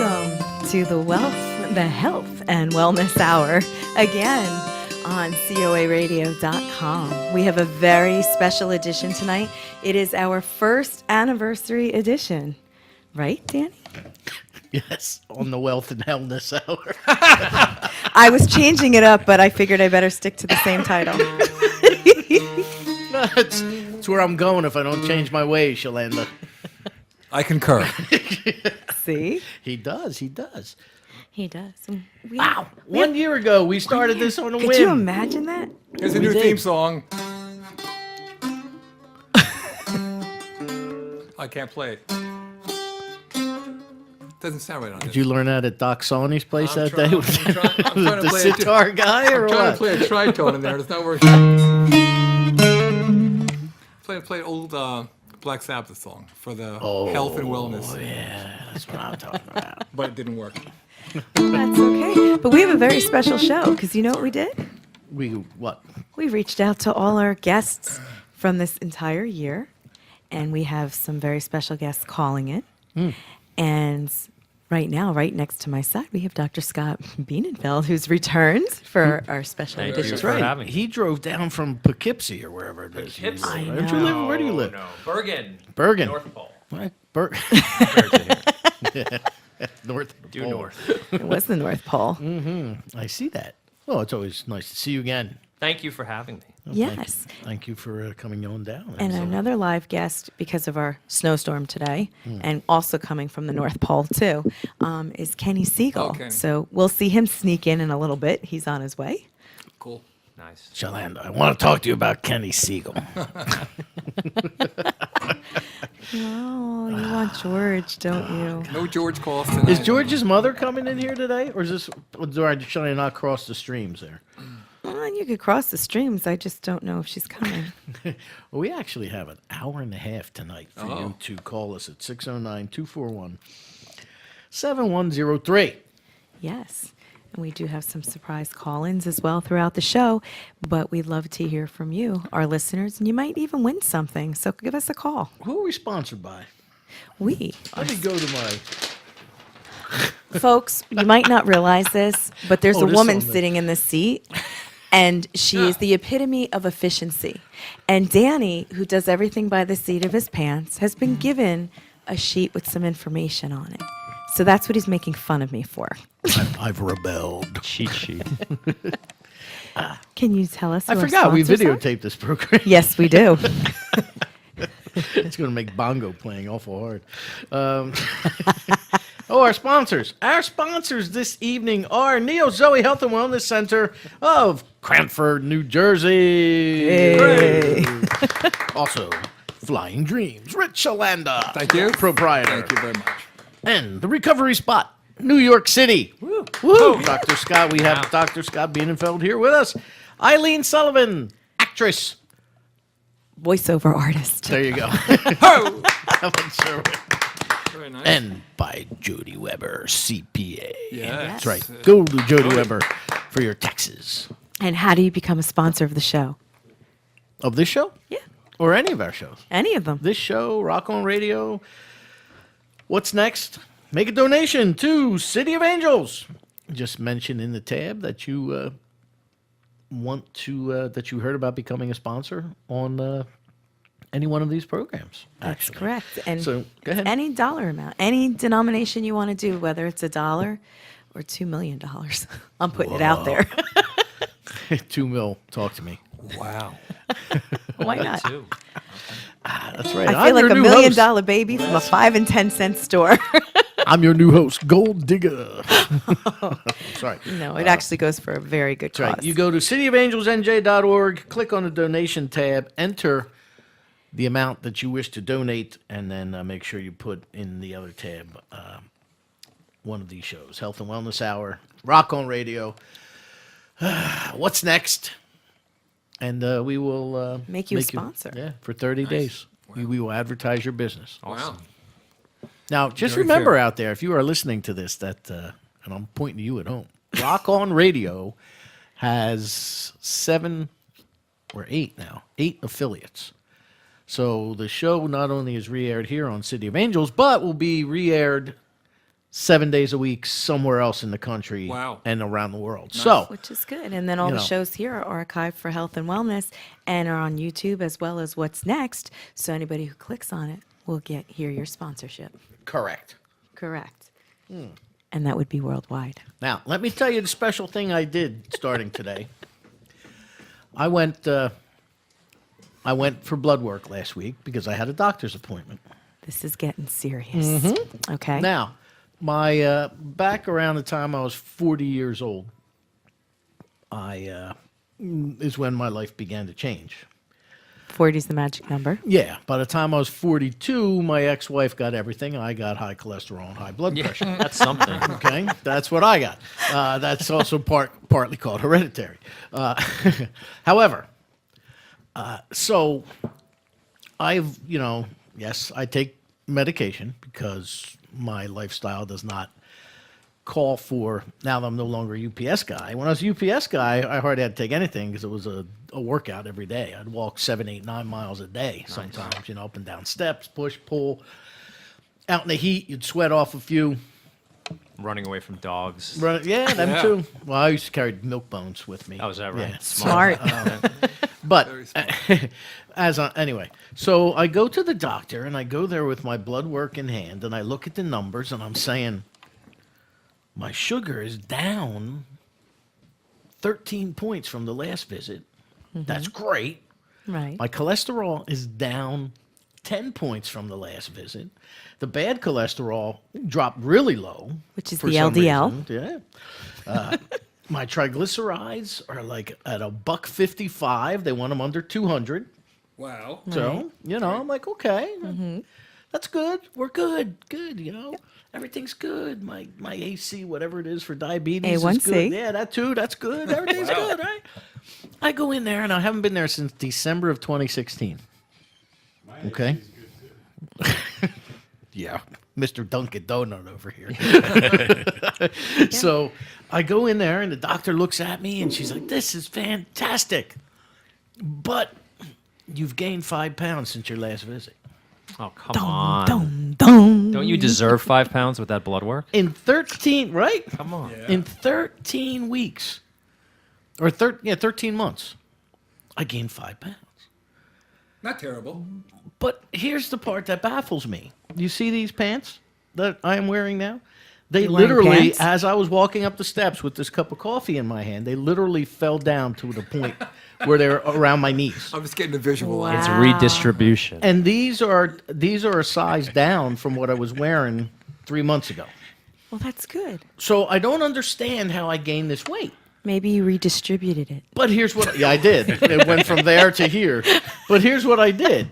Welcome to the Health and Wellness Hour again on COARadio.com. We have a very special edition tonight. It is our first anniversary edition. Right, Danny? Yes, on the Wealth and Wellness Hour. I was changing it up, but I figured I better stick to the same title. It's where I'm going if I don't change my ways, Chlanda. I concur. See? He does. He does. Wow. 1 year ago, we started this on a whim. Could you imagine that? Here's a new theme song. I can't play it. Doesn't sound right on Did this. you learn that at Doc Sawhney's place I'm that trying- day? I'm trying to The play it. sitar guy or I'm trying what? to play a tritone in there. It's not working. Play an old Black Sabbath song for the health and wellness. Oh, yeah, that's what I'm talking about. But it didn't work. That's okay. But we have a very special show because you know what we did? What? We reached out to all our guests from this entire year, and we have some very special guests calling in. And right now, right next to my side, we have Dr. Scott Bienenfeld, who's returned for our special Thank edition. you That's for right. having me. He drove down from Poughkeepsie or wherever it is. Poughkeepsie? I Don't you live? Where do you live? No, Bergen. Bergen. North Pole. What? North. Due Pole. north. It was the North Pole. I see that. Well, it's always nice to see you again. Thank you for having me. Yes. Thank you for coming on down. And another live guest, because of our snowstorm today, and also coming from the North Pole too, is Kenny Segall. Okay. So we'll see him sneak in a little bit. He's on his way. Cool. Nice. Chlanda, I want to talk to you about Kenny Segall. Oh, you want George, don't you? No George calls tonight. Is George's mother coming in here today, or should I not cross the streams there? Well, you could cross the streams. I just don't know if she's coming. Well, we actually have an hour and a half tonight for you to call us at 609-241-7103. Yes. And we do have some surprise call-ins as well throughout the show, but we'd love to hear from you, our listeners, and you might even win something. So give us a call. Who are we sponsored by? We. Let me go to my... Folks, you might not realize this, but there's a this woman on the- sitting in the seat, and she is the epitome of efficiency. And Danny, who does everything by the seat of his pants, has been given a sheet with some information on it. So that's what he's making fun of me for. I've rebelled. Cheat sheet. Can you tell us? I who our forgot we sponsors are? videotaped this program. Yes, we do. It's going to make bongo playing awful hard. Our sponsors. Our sponsors this evening are Neo Zoe Health and Wellness Center of Cranford, New Jersey. Hey. Also, Flying Dreams, Ryche Chlanda. Thank you. Proprietor. Thank you very much. And the Recovery Spot, New York City. Woo. Woo. Dr. Scott, we have Dr. Scott Bienenfeld here with us. Eileen Sullivan, actress. Voiceover artist. There you go. Oh! Ellen Sherwood. Very nice. And by Jody Weber, CPA. Yes. That's right. Go to Jody Weber for your taxes. And how do you become a sponsor of the show? Of this show? Yeah. Or any of our shows? Any of them. This show, Rock on Radio. What's next? Make a donation to City of Angels. Just mention in the tab that you want to, that you heard about becoming a sponsor on any one of these programs. That's actually. correct. And So, go ahead. any dollar amount, any denomination you want to do, whether it's $1 or $2 million. I'm putting it out there. $2 million. Talk to me. Wow. Why not? Too. That's right. I feel like $1 million baby from a 5 and 10 cent store. I'm your new host, Gold Digger. Sorry. No, it actually goes for a very good That's right. cause. You go to cityofangelsnj.org, click on the donation tab, enter the amount that you wish to donate, and then make sure you put in the other tab one of these shows, Health and Wellness Hour, Rock on Radio. What's next? And we will Make you a sponsor. Yeah, for 30 days. We will advertise your business. Wow. Now, just Very remember fair. out there, if you are listening to this, that, and I'm pointing to you at home, Rock on Radio has 7 or 8 now, 8 affiliates. So the show not only is re-aired here on City of Angels, but will be re-aired 7 days a week somewhere else in the country Wow. and around the world. So, Which is good. And then all You the know. shows here are archived for health and wellness and are on YouTube as well as What's Next. So anybody who clicks on it will hear your sponsorship. correct. Correct. And that would be worldwide. Now, let me tell you the special thing I did starting today. I went for blood work last week because I had a doctor's appointment. This is getting serious. Okay. Now, my back around the time I was 40 years old, is when my life began to change. 40 is the magic number. Yeah, by the time I was 42, my ex-wife got everything. I got high cholesterol and high blood pressure. That's something. Okay, that's what I got. That's also partly called hereditary. However, so I've, yes, I take medication because my lifestyle does not call for, now that I'm no longer a UPS guy. When I was a UPS guy, I hardly had to take anything because it was a workout every day. I'd walk 7, 8, 9 miles a day sometimes, up and down steps, push, pull. Out in the heat, you'd sweat off a few. Running away from dogs. Yeah, them Yeah. too. Well, I used to carry milk bones with me. Oh, is that right? Yeah. Smart. But Very smart. anyway, so I go to the doctor and I go there with my blood work in hand and I look at the numbers and I'm saying, my sugar is down 13 points from the last visit. That's great. Right. My cholesterol is down 10 points from the last visit. The bad cholesterol dropped really low. Which is for the some LDL. reason. Yeah. My triglycerides are like at $155. They want them under 200. Wow. So, I'm like, okay, that's good. We're good. Good, Everything's good. My AC, whatever it is for diabetes, is A1C. good. Yeah, that too. That's good. Everything's good, right? I go in there, and I haven't been there since December of 2016. Okay? Yeah, Mr. Dunkin' Donut over here. So I go in there, and the doctor looks at me, and she's like, this is fantastic. But you've gained 5 pounds since your last visit. Oh, come on. Dum. Don't you deserve 5 pounds with that blood work? In 13, right? Come on. Yeah. In 13 weeks, or 13 months, I gained 5 pounds. Not terrible. But here's the part that baffles me. You see these pants that I am wearing now? They You're wearing literally, pants? as I was walking up the steps with this cup of coffee in my hand, they literally fell down to the point where they're around my knees. I'm just getting a visual. Wow. It's redistribution. And these are a size down from what I was wearing 3 months ago. Well, that's good. So I don't understand how I gained this weight. Maybe you redistributed it. But here's what I did. It went from there to here. But here's what I did.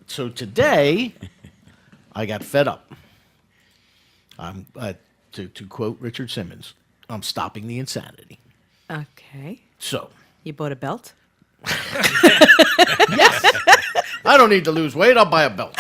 So today, I got fed up. To quote Richard Simmons, I'm stopping the insanity. Okay. So, You bought a belt? I don't need to lose weight. I'll buy a belt.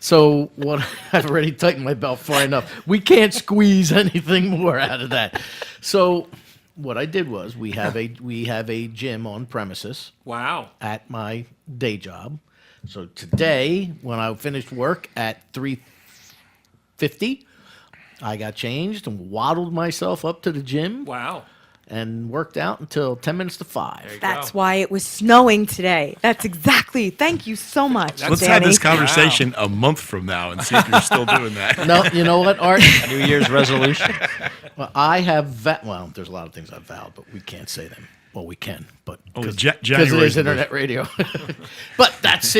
So what? I've already tightened my belt far enough. We can't squeeze anything more out of that. So what I did was we have a gym on premises Wow. at my day job. So today, when I finished work at 3:50, I got changed and waddled myself up to the gym Wow. and worked out until 10 minutes to 5. That's why it was snowing today. That's exactly. Thank you so much, Let's Danny. have this conversation a month from now and see if you're still doing that. No, you know what, Art? New Year's resolution. Well, I have well, there's a lot of things I've vowed, but we can't say them. Well, we can, but Oh, because January's it is the internet radio. But that's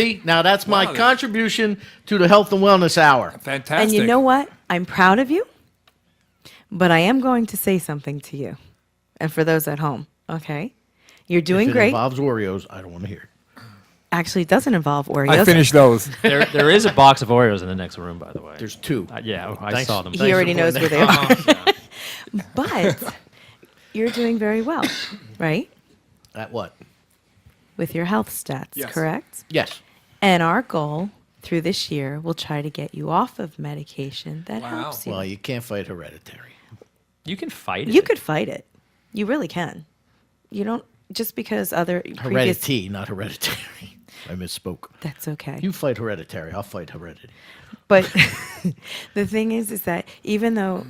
my Wow. contribution to the Health and Wellness Hour. Fantastic. And you know what? I'm proud of you, but I am going to say something to you. And for those at home, okay? You're doing If it great. involves Oreos, I don't want to hear. Actually, it doesn't involve Oreos. I finished those. There is a box of Oreos in the next room, by the way. There's 2. Yeah, I Thanks. saw them. He already knows where they are. Yeah. But you're doing very well, right? At what? With your health stats, Yes. correct? Yes. And our goal through this year will try to get you off of medication that Wow. helps you. Well, you can't fight hereditary. You can fight it. You could fight it. You really can. You don't just because other previous Heredity, not hereditary. I misspoke. That's okay. You fight hereditary. I'll fight heredity. But the thing is that even though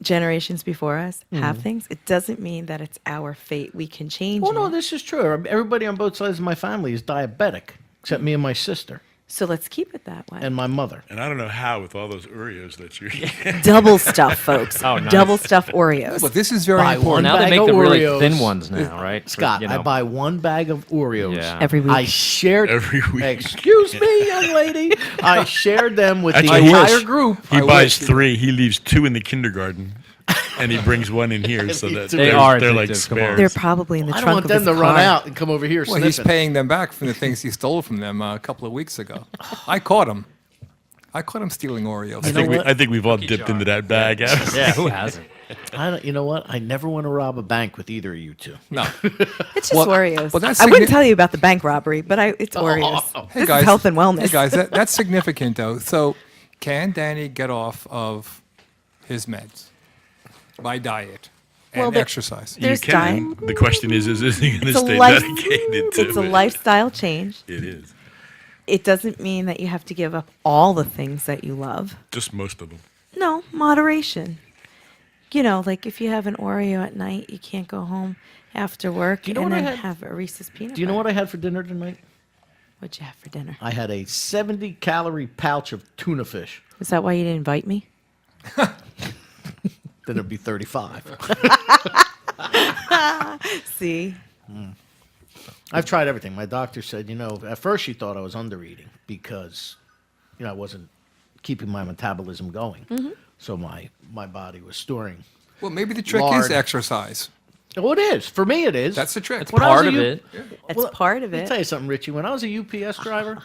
generations before us have things, it doesn't mean that it's our fate. We can change Oh, no, it. this is true. Everybody on both sides of my family is diabetic, except me and my sister So let's keep it that way. and my mother. And I don't know how with all those Oreos that you're Double stuff, folks. Oh, nice. Double stuff Oreos. But this is very Buy important. one Now they bag make of the really Oreos. thin ones now, right? For, Scott, you I know. buy one bag of Oreos. Yeah. Every week. I shared Every week. Excuse me, young lady. I shared them with the Actually, entire group. He I buys wish. 3. He leaves 2 in the kindergarten, and he brings 1 in here, so that They they're addictive, like come on. spares. They're probably in the I don't trunk want of them his to car. run out and come over here Well, he's sniffing. paying them back for the things he stole from them a couple of weeks ago. I caught him. I caught him stealing Oreos. what? I think we've all dipped into that bag. Yeah, who hasn't? You know what? I never want to rob a bank with either of you two. No. It's just Well- Oreos. well, that's I wouldn't signi- tell you about the bank robbery, but it's Oreos. Hey, This guys. is health and wellness. Hey, guys, that's significant, though. So, can Danny get off of his meds by diet and Well, there- exercise? You There's can. The question is he going to It's a stay life- medicated to It's a it? lifestyle change. It is. It doesn't mean that you have to give up all the things that you love. Just most of them. No, moderation. You know, like if you have an Oreo at night, you can't go home after work you know and what I then had? have a Reese's peanut Do you know butter. what I had for dinner tonight? What'd you have for dinner? I had a 70-calorie pouch of tuna fish. Is that why you didn't invite me? Then it'd be 35. See? I've tried everything. My doctor said, at first she thought I was undereating because, I wasn't keeping my metabolism going. So my body was storing. Well, maybe the trick Lard. is exercise. Well, it is. For me, it is. That's the trick. It's When I was part a of U- it. It's part of Let me it. tell you something, Richie. When I was a UPS driver,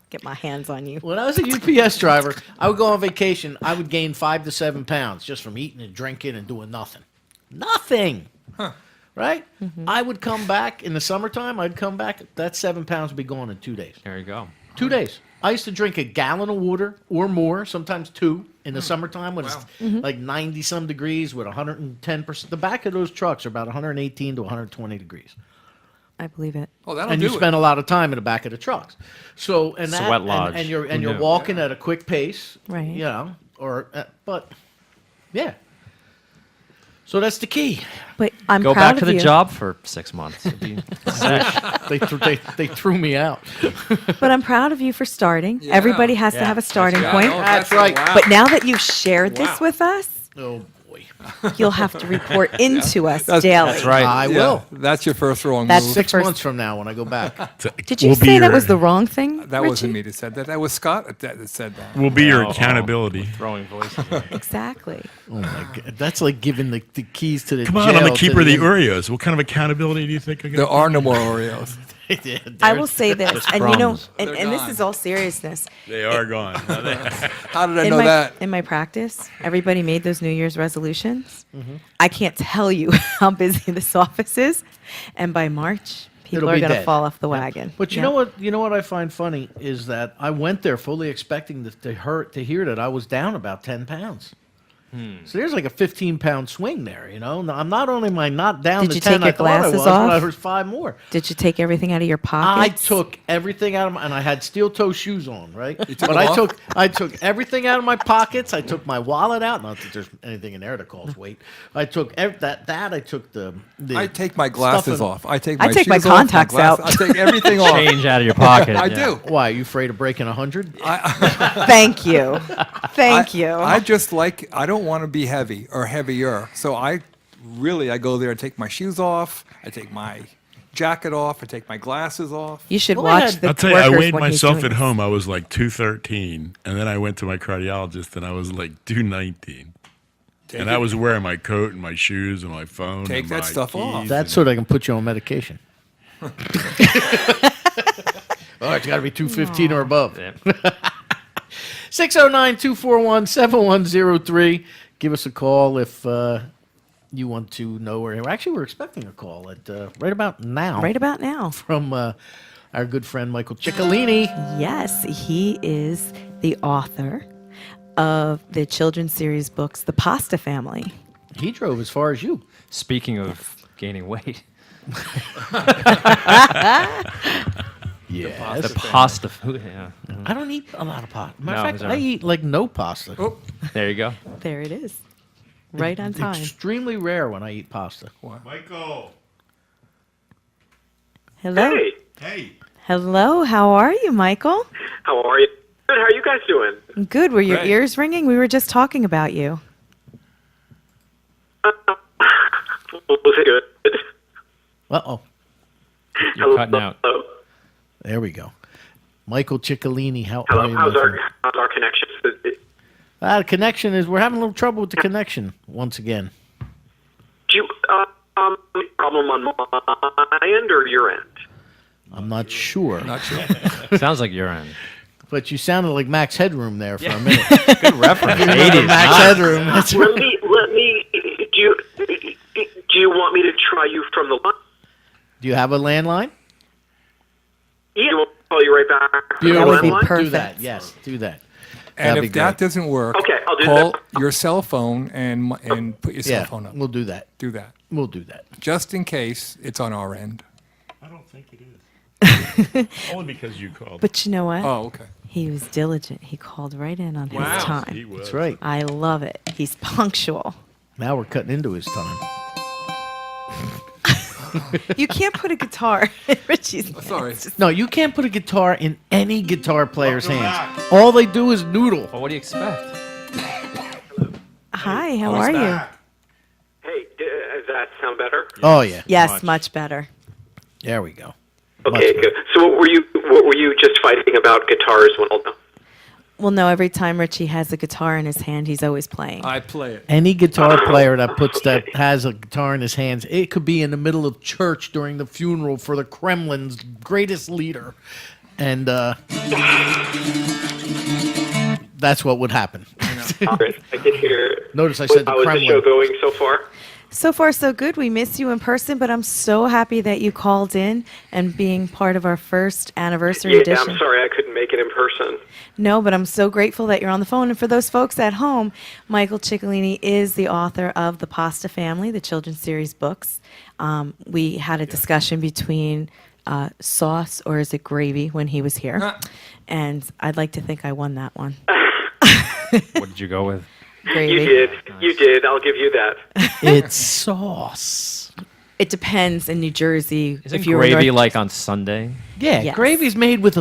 Get my hands on you. when I was a UPS driver, I would go on vacation. I would gain 5 to 7 pounds just from eating and drinking and doing nothing. Nothing. Right? I would come back in the summertime. I'd come back. That 7 pounds would be gone in 2 days. There you go. 2 days. I used to drink a gallon of water or more, sometimes 2 in the summertime when it's like 90 some degrees with 110%. The back of those trucks are about 118 to 120 degrees. I believe it. Oh, that'll And do you it. spend a lot of time in the back of the trucks. So and that Sweat and- lodge. and you're Who knew? walking at a quick pace, Right. but yeah. So that's the key. But I'm Go proud back to of the you. job for 6 months. It'd be sesh. They threw me out. But I'm proud of you for starting. Yeah. Everybody has to Yeah. have a starting Yeah, point. no, That's right. wow. But now that you've shared this Wow. with us, Oh boy, you'll have to report into us That's- daily. That's right. I Yeah, will. That's your first wrong That's move. the 6 first- months from now when I go back. Did you We'll be say that your- was the wrong thing? That Richie? wasn't me that said that. That was Scott that said that. We'll be your Oh, accountability. Throwing voices. Exactly. Oh my god, that's like giving the keys to the Come on, I'm jail the keeper of the to Oreos. What kind of accountability do you think I'm There going to are no more Oreos. I will say this, and crumbs. and They're this gone. is all seriousness. They are gone. How did I in know my that? in my practice, everybody made those New Year's resolutions. Mm-hmm. I can't tell you how busy this office is, and by March, people It'll are be going to dead. fall off the wagon. But you Yeah. know what? You know what I find funny is that I went there fully expecting to hear that I was down about 10 pounds. So there's like a 15-pound swing there. Now, I'm not only am I not down Did to you 10 take your I thought I glasses was, but I off? was 5 more. Did you take everything out of your I pockets? took everything out of my, and I had steel toe shoes on, right? took But them I off? took everything out of my pockets. I took my wallet out. Not that there's anything in there that calls weight. I took that. I took the I take my stuff glasses in- off. I take I my take my shoes off, contacts out. I take everything off. Change out of your pocket. I yeah. do. Why? Are you afraid of breaking 100? Thank you. Thank you. I just like, I don't want to be heavy or heavier. So I go there and take my shoes off. I take my jacket off. I take my glasses off. you should Well, I watch had- the I'll tell you, I workers weighed when he's myself doing at this. home. I was like 213, and then I went to my cardiologist, and I was like 219. And I was wearing my coat and my shoes and my phone. Take and that my stuff off. keys That's so they can put you on medication. Oh, it's got to be 215 or above. Yeah. 609-241-7103. Give us a call if you want to know where. Actually, we're expecting a call at right about now Right about now. from our good friend Michael Ciccolini. Yes, he is the author of the children's series books, The Pasta Family. He drove as far as you. Speaking of gaining weight, Yes. The pasta food. Yeah. I don't eat a lot of pasta. Matter No, of fact, sorry. I eat like no pasta. Oh, There you go. There it is. Right on time. Extremely rare when I eat pasta. Michael. Hello. Hey, Hey. Hello. How are you, Michael? how are you? Good. How are you guys doing? Good. Were your Great. ears ringing? We were just talking about you. Was it good? Uh-oh. You're cutting out. Hello. There we go. Michael Ciccolini, how are Hello. you? How's my our friend? how's our connection? The connection is, we're having a little trouble with the connection once again. Do you problem on my end or your end? I'm not sure. not sure. Sounds like you're in. But you sounded like Max Headroom there for a minute. Good reference. 80s. Max Nice. Headroom. That's Let me. Do you want me to try you from the line? Do you have a landline? Yeah. I'll call you right back. That would be Landline? Do perfect. that. Yes, do that. And That'd if be that great. doesn't work, Okay, I'll do call that. your cell phone and put your cell Yeah, phone up. we'll do that. Do that. We'll do that. Just in case it's on our end. I don't think it is. Only because you called. But you know what? Oh, okay. He was diligent. He called right in on Wow. his time. He was. That's right. I love it. He's punctual. Now we're cutting into his time. You can't put a guitar in Richie's hand. Sorry. It's just- No, you can't put a guitar in any guitar player's Welcome hands. back. All they do is noodle. Well, what do you expect? Hi, how are you? Hey, does that sound better? Oh yeah. Yes, much better. There we go. Okay, Much good. So what were you just fighting about guitars when all Well, no, every time Richie has a guitar in his hand, he's always playing. I play it. Any guitar player that has a guitar in his hands, it could be in the middle of church during the funeral for the Kremlin's greatest leader, and that's what would happen. right, I did hear. Notice I said the How is the Kremlin. show going so far? So far, so good. We miss you in person, but I'm so happy that you called in and being part of our first anniversary Yeah, edition. I'm sorry I couldn't make it in person. No, but I'm so grateful that you're on the phone. And for those folks at home, Michael Ciccolini is the author of The Pasta Family, the children's series books. We had a discussion between sauce or is it gravy when he was here. And I'd like to think I won that one. What did you go with? Gravy. You did. You did. I'll give you that. It's sauce. It depends in New Jersey. Isn't if you were in gravy North- like on Sunday? Yeah, Yes. gravy's made with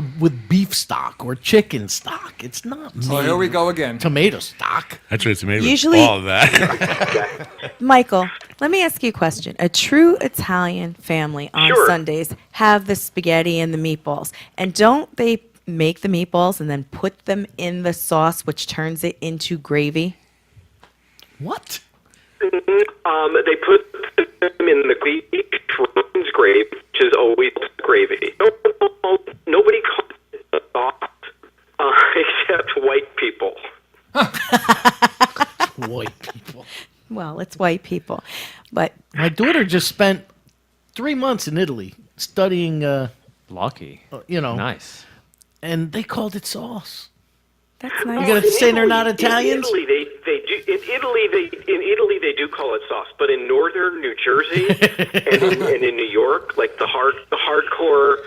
beef stock or chicken stock. It's not made Oh, here we go again. tomato stock. That's what it's made Usually- with all of that. Michael, let me ask you a question. A true Italian family on Sure. Sundays have the spaghetti and the meatballs. And don't they make the meatballs and then put them in the sauce, which turns it into gravy? What? They put them in the Shrooms gravy, which is always gravy. Nobody calls it sauce except white people. White people. Well, it's white people. But My daughter just spent 3 months in Italy studying, Lucky. Nice. And they called it sauce. that's You nice. gonna say they're not Italians? In Italy they do call it sauce, but in northern New Jersey and in New York, like the hardcore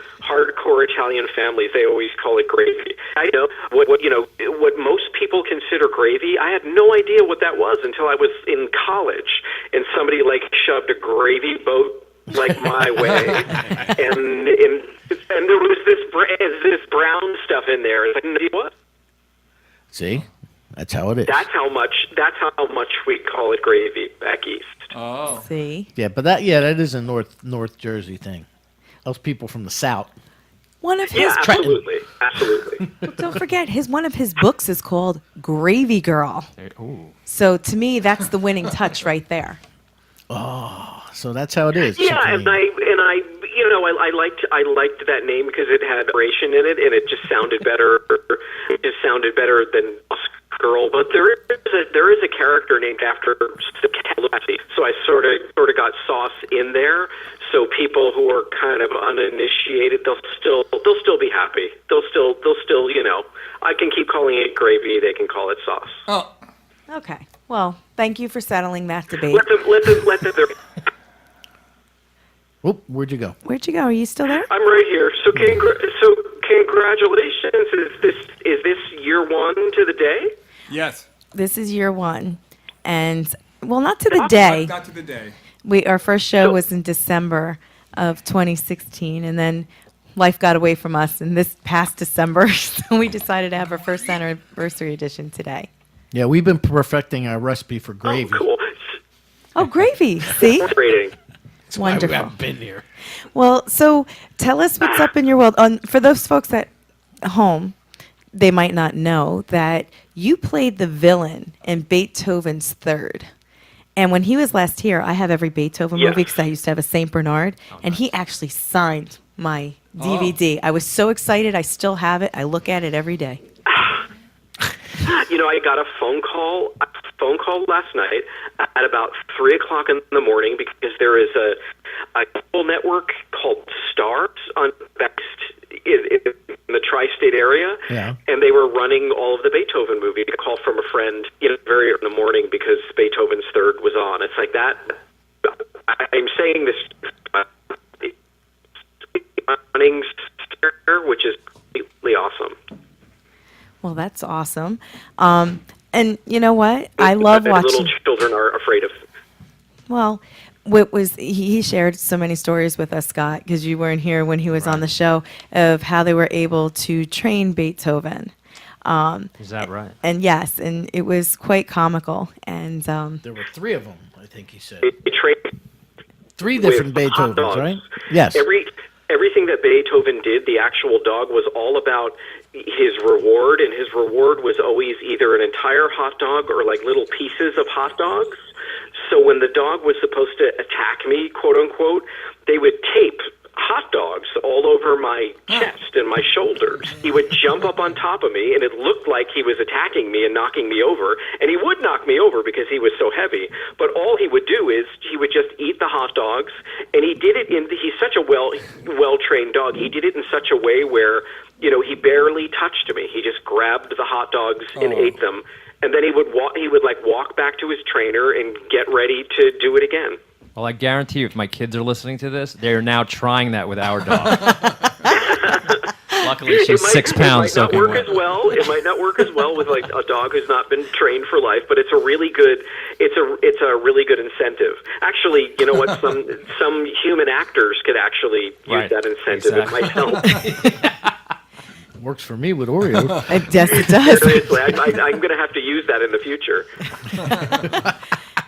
Italian families, they always call it gravy. I know what most people consider gravy. I had no idea what that was until I was in college, and somebody like shoved a gravy boat like my way, and there was this brown stuff in there. It's like, what? See? That's how it is. That's how much we call it gravy back east. Oh. See? Yeah, but that is a North Jersey thing. Those people from the South. One of his Yeah, absolutely. Well, don't forget, one of his books is called Gravy Girl. Ooh. So to me, that's the winning touch right there. So that's how it is. Yeah, Ciccolini. I liked that name because it had ration in it, and it just sounded better. It just sounded better than Girl. But there is a character named after Ciccolini, so I sort of got sauce in there. So people who are kind of uninitiated, they'll still be happy. They'll still I can keep calling it gravy. They can call it sauce. Oh. Okay. Well, thank you for settling that debate. Let them. Oh, where'd you go? Where'd you go? Are you still there? I'm right here. So congratulations. Is this year one to the day? Yes. This is year one. And, well, not to the day. Not to the day. Our first show was in December of 2016, and then life got away from us in this past December, so we decided to have our first anniversary edition today. Yeah, we've been perfecting our recipe for gravy. Oh, cool. Oh, gravy. See? Rating. That's why we Wonderful. haven't been here. Well, so tell us what's up in your world. For those folks at home, they might not know that you played the villain in Beethoven's Third. And when he was last here, I have every Beethoven movie because I used to have a St. Bernard, and he actually signed my DVD. I was so excited. I still have it. I look at it every day. I got a phone call last night at about 3 o'clock in the morning because there is a cable network called Stars on in the tri-state area, and they were running all of the Beethoven movies. A call from a friend, very early in the morning because Beethoven's Third was on. It's like that. I'm saying this, which is completely awesome. Well, that's awesome. And you know what? I love watching. Little children are afraid of. Well, he shared so many stories with us, Scott, because you weren't here when he was on the show, of how they were able to train Beethoven. Is that right? And yes, and it was quite comical. And There were 3 of them, I think he said. They trained 3 different with hot Beethovens, dogs. right? Yes. Everything that Beethoven did, the actual dog, was all about his reward, and his reward was always either an entire hot dog or like little pieces of hot dogs. So when the dog was supposed to attack me, quote unquote, they would tape hot dogs all over my chest and my shoulders. He would jump up on top of me, and it looked like he was attacking me and knocking me over. And he would knock me over because he was so heavy. But all he would do is he would just eat the hot dogs, and he did it he's such a well-trained dog. He did it in such a way where, he barely touched me. He just grabbed the hot dogs and ate them. And then he would walk back to his trainer and get ready to do it again. Well, I guarantee you, if my kids are listening to this, they're now trying that with our dog. Luckily, she's 6 pounds soaking wet. It might not work as well with like a dog who's not been trained for life, but it's a really good incentive. Actually, you know what? Some human actors could actually use that incentive. Exactly. It might help. Works for me with Oreo. yes, it does. Seriously, I'm going to have to use that in the future.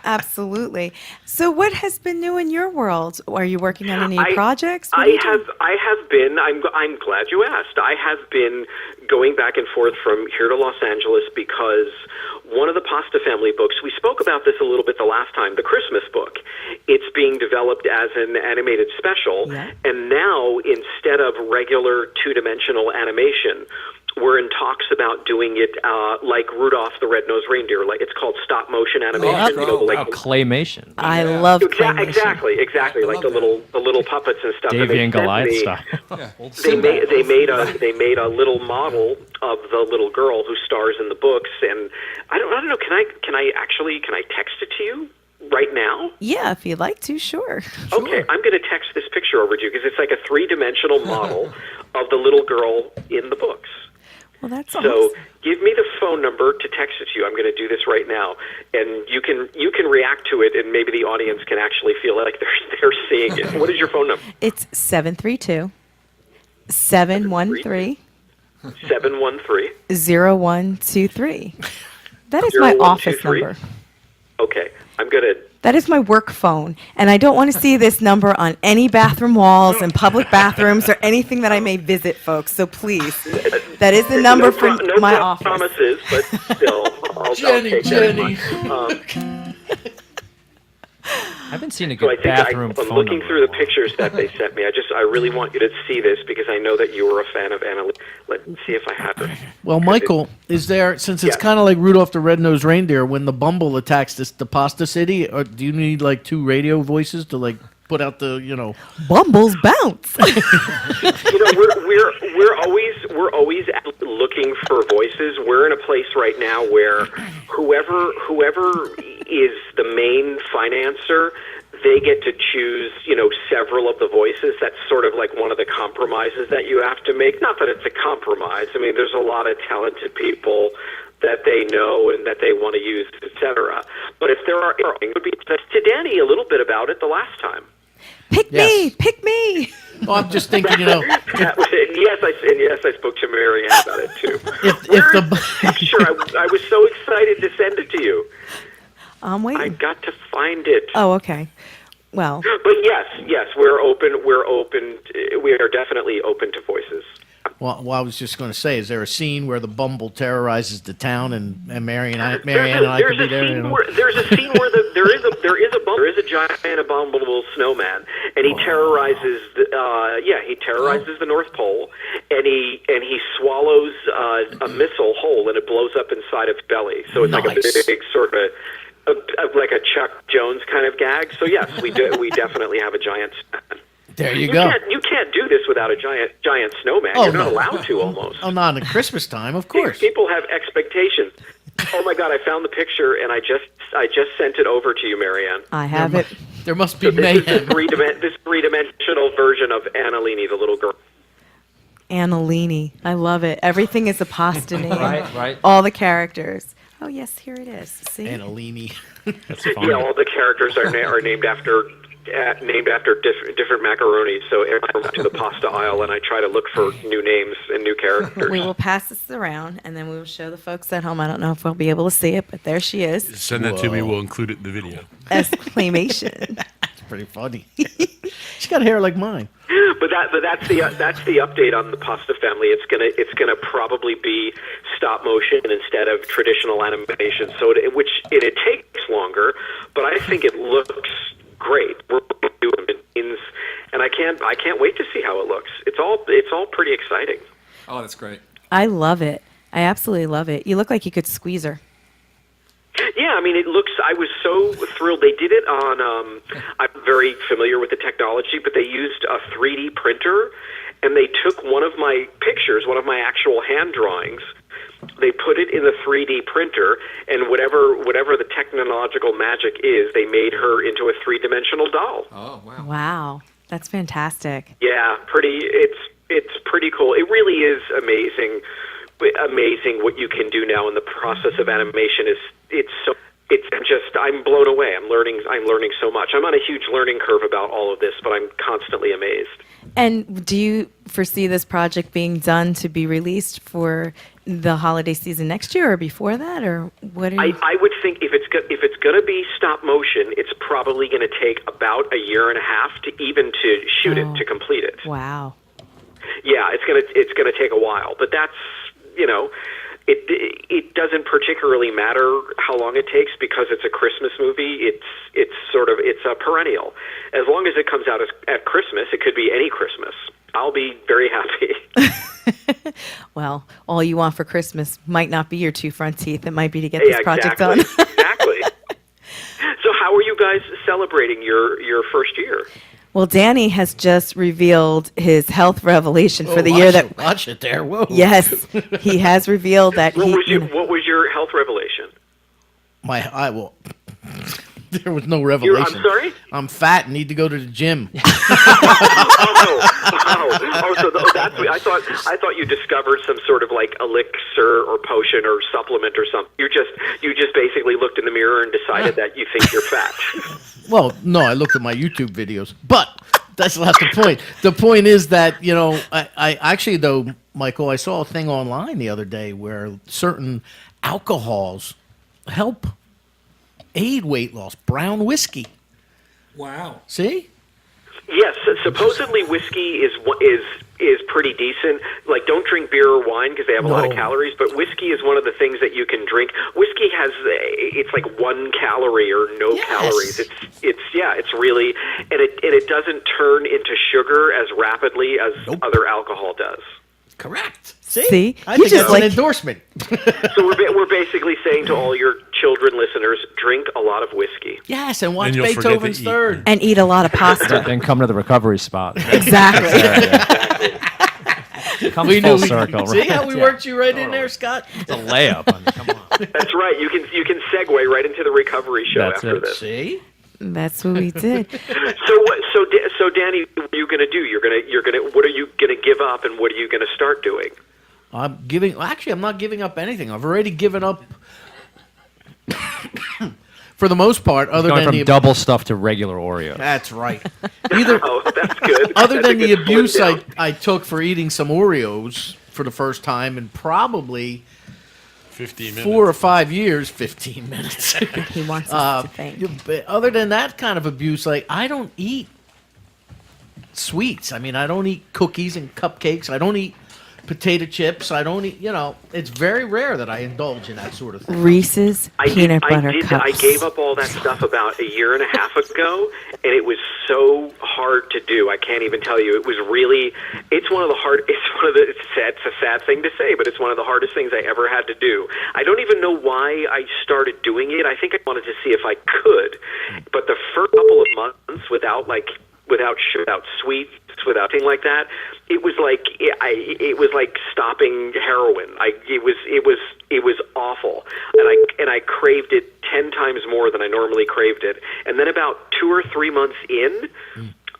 Absolutely. So what has been new in your world? Are you working on any projects? I have been. I'm glad you asked. I have been going back and forth from here to Los Angeles because one of the Pasta family books, we spoke about this a little bit the last time, the Christmas book, it's being developed as an animated special, and now instead of regular two-dimensional animation, we're in talks about doing it like Rudolph the Red-Nosed Reindeer. Like it's called stop-motion animation. Claymation. I love claymation. Exactly. Like the little puppets and stuff. Davy and Goliath style. They made a little model of the little girl who stars in the books, and I don't know. Can I text it to you right now? Yeah, if you'd like to, sure. Okay, I'm going to text this picture over to you because it's like a 3-dimensional model of the little girl in the books. Well, that's so awesome. give me the phone number to text it to you. I'm going to do this right now, and you can react to it, and maybe the audience can actually feel like they're seeing it. What is your phone number? It's 732-713 0123. That is my office number. Okay, I'm going to. That is my work phone, and I don't want to see this number on any bathroom walls and public bathrooms or anything that I may visit, folks. So please, that is the number for my office. No promises, but still, I'll take Jenny. I haven't seen a So good bathroom I'm phone looking number through the pictures that they sent me. I really want you to see this because I know that you were a fan of Anna. Let's see if I have it. Well, Michael, is there, since it's Yeah. kind of like Rudolph the Red-Nosed Reindeer, when the Bumble attacks the Pasta City, or do you need like 2 radio voices to like put out the, Bumbles bounce. We're always looking for voices. We're in a place right now where whoever is the main financer, they get to choose, several of the voices. That's sort of like one of the compromises that you have to make. Not that it's a compromise. I mean, there's a lot of talented people that they know and that they want to use, etc. But if there are, it would be to Danny a little bit about it the last time. Pick me, pick me. Well, I'm just thinking, That was it. Yes, I spoke to Maryann about it too. if the Sure, I was so excited to send it to you. I'm waiting. I got to find it. Oh, okay. Well, But yes, we're open. We are definitely open to voices. well, I was just going to say, is there a scene where the Bumble terrorizes the town and Maryann and I could be there? There's a scene where there is a giant abominable snowman, and he terrorizes the North Pole, and he swallows a missile whole, and it blows up inside its belly. So it's like a big sort of like a Chuck Jones kind of gag. So yes, we definitely have a giant snowman. There you go. You can't do this without a giant snowman. You're not allowed to almost. Oh, not at Christmas time, of course. People have expectations. Oh my God! I found the picture and I just sent it over to you, Maryann. I have it. There must be So this is mayhem. this three-dimensional version of Annalini, the little girl. Annalini. I love it. Everything is a pasta name. Right. All the characters. Oh, yes, here it is. See? Annalini. That's funny. Yeah, all the characters are named after different macaronis. So I go to the pasta aisle and I try to look for new names and new characters. We will pass this around, and then we will show the folks at home. I don't know if we'll be able to see it, but there she is. Send that to me. We'll include it in the video. Exclamation. It's pretty funny. She's got hair like mine. But that's the update on the pasta family. It's gonna probably be stop motion instead of traditional animation. So it takes longer, but I think it looks great. We're doing it, and I can't wait to see how it looks. It's all pretty exciting. Oh, that's great. I love it. I absolutely love it. You look like you could squeeze her. Yeah, I mean, I was so thrilled. They did it on, I'm very familiar with the technology, but they used a 3D printer, and they took one of my pictures, one of my actual hand drawings, they put it in the 3D printer, and whatever the technological magic is, they made her into a three-dimensional doll. Oh, wow. Wow. That's fantastic. Yeah, it's pretty cool. It really is amazing what you can do now in the process of animation. I'm blown away. I'm learning so much. I'm on a huge learning curve about all of this, but I'm constantly amazed. And do you foresee this project being done to be released for the holiday season next year or before that, or what are you? I would think if it's going to be stop motion, it's probably going to take about a year and a half to shoot it, to complete it. Wow. Yeah, it's gonna take a while, but that's it doesn't particularly matter how long it takes because it's a Christmas movie. It's a perennial. As long as it comes out at Christmas, it could be any Christmas. I'll be very happy. Well, all you want for Christmas might not be your two front teeth. It might be to get this project done. Exactly. So how are you guys celebrating your first year? Well, Danny has just revealed his health revelation for the year that. Watch it there. Whoa. Yes, he has revealed that What was your health revelation? There was no revelation. I'm sorry? I'm fat and need to go to the gym. So I thought you discovered some sort of like elixir or potion or supplement or something. You just basically looked in the mirror and decided that you think you're fat. Well, no, I looked at my YouTube videos, but that's not the point. The point is that, I actually, though, Michael, I saw a thing online the other day where certain alcohols help aid weight loss. Brown whiskey. Wow. See? Yes, supposedly whiskey is pretty decent. Like, don't drink beer or wine because they have a lot of calories. But whiskey is one of the things that you can drink. Whiskey has it's like 1 calorie or no calories. It's really and it doesn't turn into sugar as rapidly as other alcohol does. Correct. See? I You think just that's an endorsement. So we're basically saying to all your children listeners, drink a lot a whiskey. Yes, and watch And you'll forget to Beethoven's eat. Third. And eat a lot of pasta. Then come to the recovery spot. Exactly. Comes full circle. See right? how we worked you right in there, Scott? It's a layup. I mean, come on. That's right. You can segue right into the recovery show That's after it. this. See? That's what we did. So Danny, what are you going to do? You're gonna. What are you going to give up, and what are you going to start doing? I'm not giving up anything. I've already given up, for the most part, other Going than from the double stuff to regular Oreos. That's right. Oh, that's good. Other That's a than the good slim abuse down. I took for eating some Oreos for the first time in probably 15 minutes. 4 or 5 years, 15 minutes. He wants us to think. But other than that kind of abuse, like, I don't eat sweets. I mean, I don't eat cookies and cupcakes. I don't eat potato chips. I don't eat, it's very rare that I indulge in that sort of thing. Reese's peanut butter cups. I gave up all that stuff about a year and a half ago, and it was so hard to do. I can't even tell you. It was really. It's a sad thing to say, but it's one of the hardest things I ever had to do. I don't even know why I started doing it. I think I wanted to see if I could, but the first couple of months without sweets, without anything like that, it was like stopping heroin. It was awful, and I craved it 10 times more than I normally craved it. And then about 2 or 3 months in,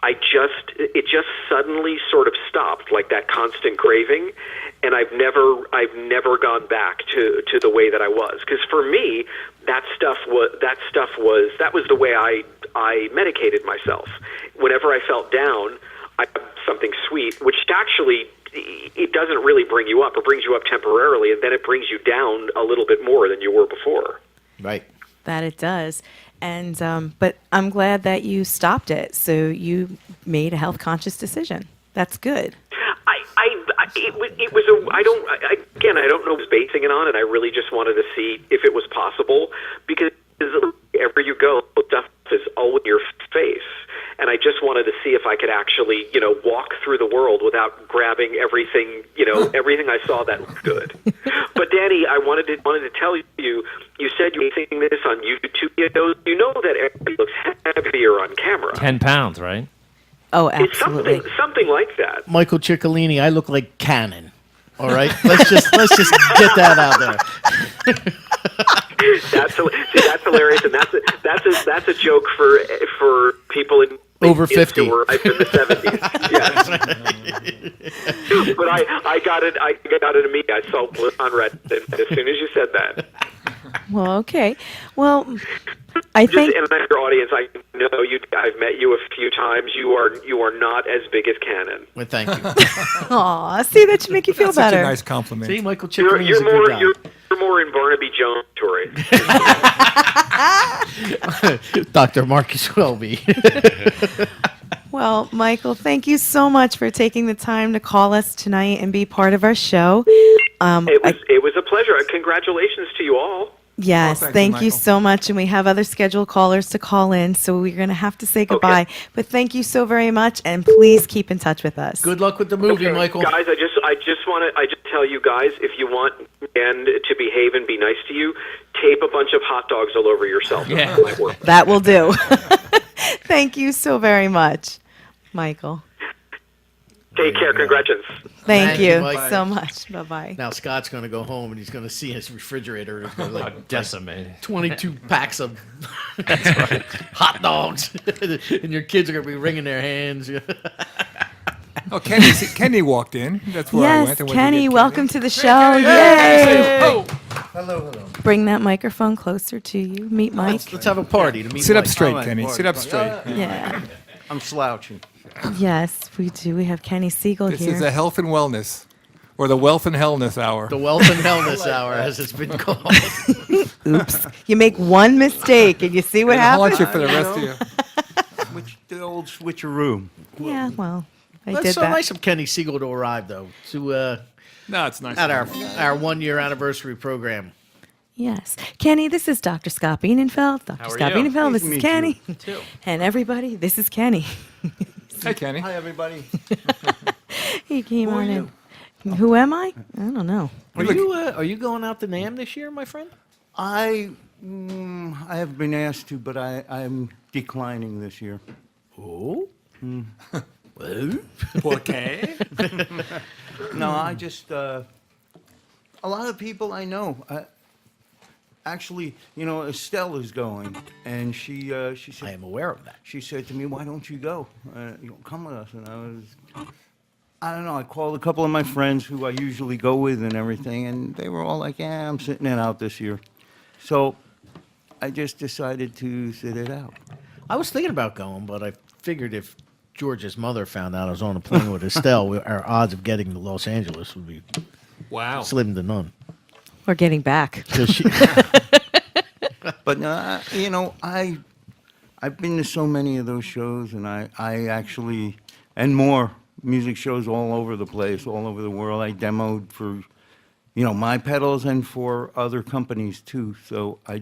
it just suddenly sort of stopped, like that constant craving, and I've never gone back to the way that I was. Because for me, that was the way I medicated myself. Whenever I felt down, I had something sweet, which actually it doesn't really bring you up. It brings you up temporarily, and then it brings you down a little bit more than you were before. Right. That it does. And but I'm glad that you stopped it. So you made a health conscious decision. That's good. I don't know what I was basing it on, and I really just wanted to see if it was possible, because wherever you go, stuff is all in your face. And I just wanted to see if I could actually, walk through the world without grabbing everything, everything I saw that looked good. But Danny, I wanted to tell you, you said you were seeing this on YouTube videos. You know that everybody looks heavier on camera. 10 pounds, right? Oh, It's absolutely. something like that. Michael Ciccolini, I look like Cannon. All right? Let's just get that out there. That's hilarious, and that's a joke for people in Over 50. who were in the 70s. Yes. But I got it immediately. I saw blue on red as soon as you said that. Well, okay. Well, I think And your audience, I know you. I've met you a few times. You are not as big as Cannon. Well, thank you. aw, see, that should make you feel That's such better. a nice compliment. See, Michael You're Ciccolini's a more good guy. you're more in Barnaby Jones story. Dr. Marcus Welby. Well, Michael, thank you so much for taking the time to call us tonight and be part of our show. It was a pleasure. Congratulations to you all. Yes, thank you, thank you Michael. so much. And we have other scheduled callers to call in, so we're going to have to say goodbye. But thank you so very much, and please keep in touch with us. Good luck with the movie, Okay, Michael. Guys, I just tell you guys, if you want Maryann to behave and be nice to you, tape a bunch of hot dogs all over yourself. Yeah. That might work. That will do. Thank you so very much, Michael. Take care. Congratulations. Thank Thank you, you Mike. so much. Bye-bye. Now Scott's going to go home and he's going to see his refrigerator. It's gonna like Decimated. 22 packs of hot dogs, and your kids are going to be wringing their hands. Oh, Kenny walked in. That's where I went. Yes, and went to Kenny, get welcome to the show. Yay! Hello. Bring that microphone closer to you. Meet Mike. Let's have a party to meet. Sit up Mike. straight, All right, Kenny. boy. Sit up straight. Yeah. I'm slouching. Yes, we do. We have Kenny Segall This here. is a health and wellness, or the wealth and hellness hour. The Wealth and Wellness Hour, as it's been called. Oops. You make one mistake and you see what I'll haunt happens? you for the rest of you. The old switcheroo. Yeah, well, I That's did so that. nice of Kenny Segall to arrive, though, to No, it's nice. at our 1-year anniversary program. Yes. Kenny, this is Dr. Scott Bienenfeld. Dr. How are Scott you? Bienenfeld, this Nice to is meet Kenny. you. Too. And everybody, this is Kenny. Hey, Kenny. Hi, everybody. He came Who are on you? in. Who am I? I don't know. Are you going out to NAMM this year, my friend? I have been asked to, but I'm declining this year. Oh. Okay. No, I just a lot of people I know. Actually, you know, Estelle is going, and she I said, am aware of that. she said to me, "Why don't you go? Come with us." And I don't know. I called a couple of my friends who I usually go with and everything, and they were all like, "Yeah, I'm sitting it out this year." So I just decided to sit it out. I was thinking about going, but I figured if George's mother found out I was on a plane with Estelle, our odds of getting to Los Angeles would be Wow. slim to none. We're getting back. 'Cause she, But you know, I've been to so many of those shows, and I actually, and more music shows all over the place, all over the world. I demoed for, you know, my pedals and for other companies too. So I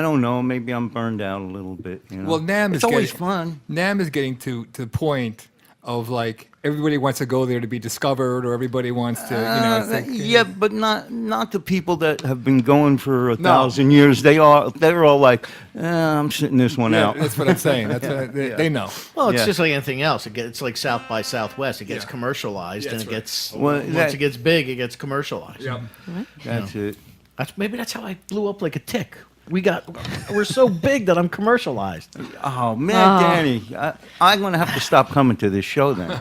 don't know. Maybe I'm burned out a little bit. You know? Well, NAMM it's is always getting, fun. NAMM is getting to the point of like everybody wants to go there to be discovered, or everybody wants to, it's like, Yeah, but not the people that have been going for 1,000 years. They're all like, I'm sitting this one yeah, out. that's what I'm saying. That's what they know. well, it's Yeah. just like anything else. It's like South by Southwest. It gets Yeah. commercialized, Yeah, and that's it right. gets Well, once that- it gets big, it gets commercialized. Yeah. That's it. Maybe that's how I blew up like a tick. We're so big that I'm commercialized. Oh man, Danny, I'm going to have to stop coming to this show then.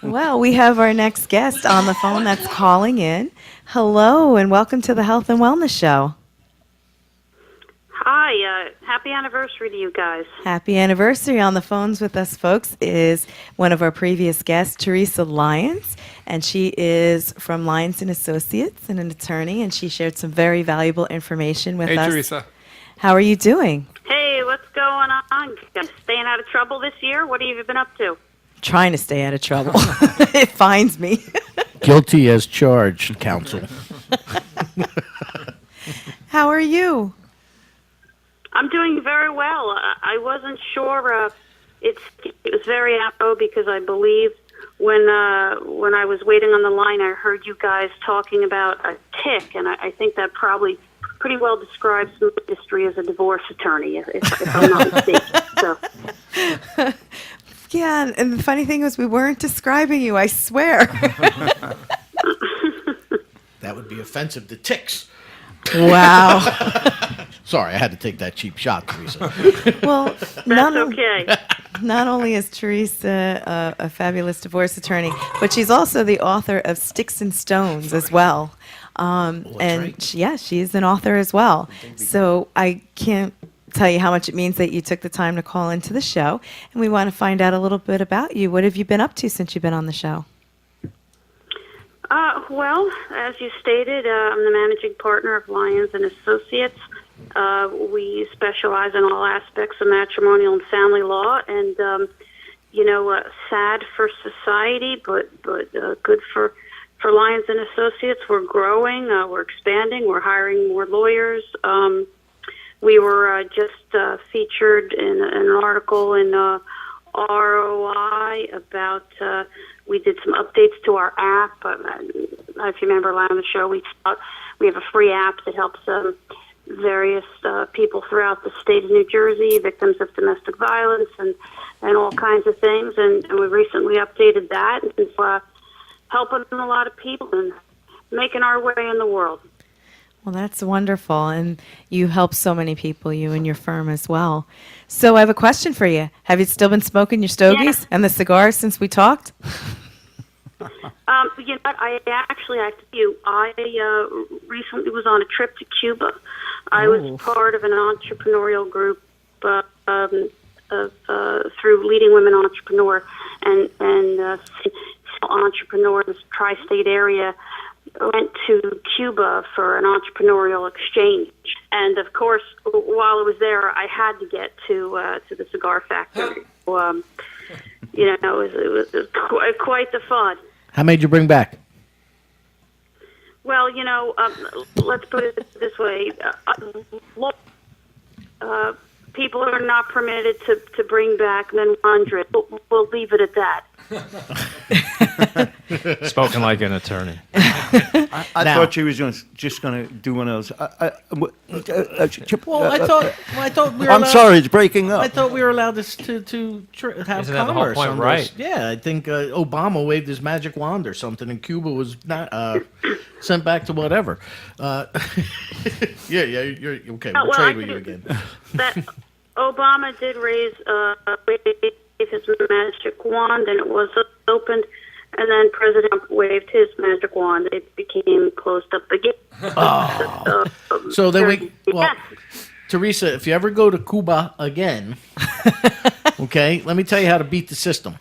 Well, we have our next guest on the phone that's calling in. Hello, and welcome to the Health and Wellness Show. Hi, happy anniversary to you guys. Happy anniversary. On the phones with us, folks, is one of our previous guests, Theresa Lyons, and she is from Lyons and Associates and an attorney, and she shared some very valuable information with Hey, us. Teresa. How are you doing? Hey, what's going on? Staying out of trouble this year? What have you been up to? Trying to stay out of trouble. It finds me. Guilty as charged, counsel. How are you? I'm doing very well. I wasn't sure. It was very apropos because I believe when I was waiting on the line, I heard you guys talking about a tick, and I think that probably pretty well describes my history as a divorce attorney, if I'm not mistaken. So. Yeah, and the funny thing was we weren't describing you, I swear. That would be offensive to ticks. Wow. Sorry, I had to take that cheap shot, Teresa. Well, That's okay. not only is Theresa a fabulous divorce attorney, but she's also the author of Sticks and Stones as well. And right. she is an author as well. So I can't tell you how much it means that you took the time to call into the show. And we want to find out a little bit about you. What have you been up to since you've been on the show? Well, as you stated, I'm the managing partner of Lyons and Associates. We specialize in all aspects of matrimonial and family law, and sad for society, but good for Lyons and Associates. We're growing, we're expanding, we're hiring more lawyers. We were just featured in an article in ROI about. We did some updates to our app. If you remember on the show, we have a free app that helps various people throughout the state of New Jersey, victims of domestic violence and all kinds of things. And we recently updated that and helping a lot of people and making our way in the world. Well, that's wonderful. And you help so many people, you and your firm as well. So I have a question for you. Have you still been smoking your stogies and the cigars since we talked? You know what? I recently was on a trip to Cuba. I was part of an entrepreneurial group through Leading Women Entrepreneur and entrepreneurs in the tri-state area went to Cuba for an entrepreneurial exchange. And of course, while I was there, I had to get to the cigar factory. So, it was quite the fun. How made you bring back? Well, let's put it this way. People are not permitted to bring back than 100. We'll leave it at that. Spoken like an attorney. I thought she was just going to do one of those. Well, I thought we were. I'm sorry, it's breaking up. I thought we were allowed to have Isn't that the whole commerce point, on right? those. Yeah, I think Obama waved his magic wand or something, and Cuba was not sent back to whatever. Yeah, you're okay. We'll trade with you again. That Obama did wave his magic wand, and it was opened, and then President Trump waved his magic wand. It became closed up again. So then Yes. Theresa, if you ever go to Cuba again, okay, let me tell you how to beat the system,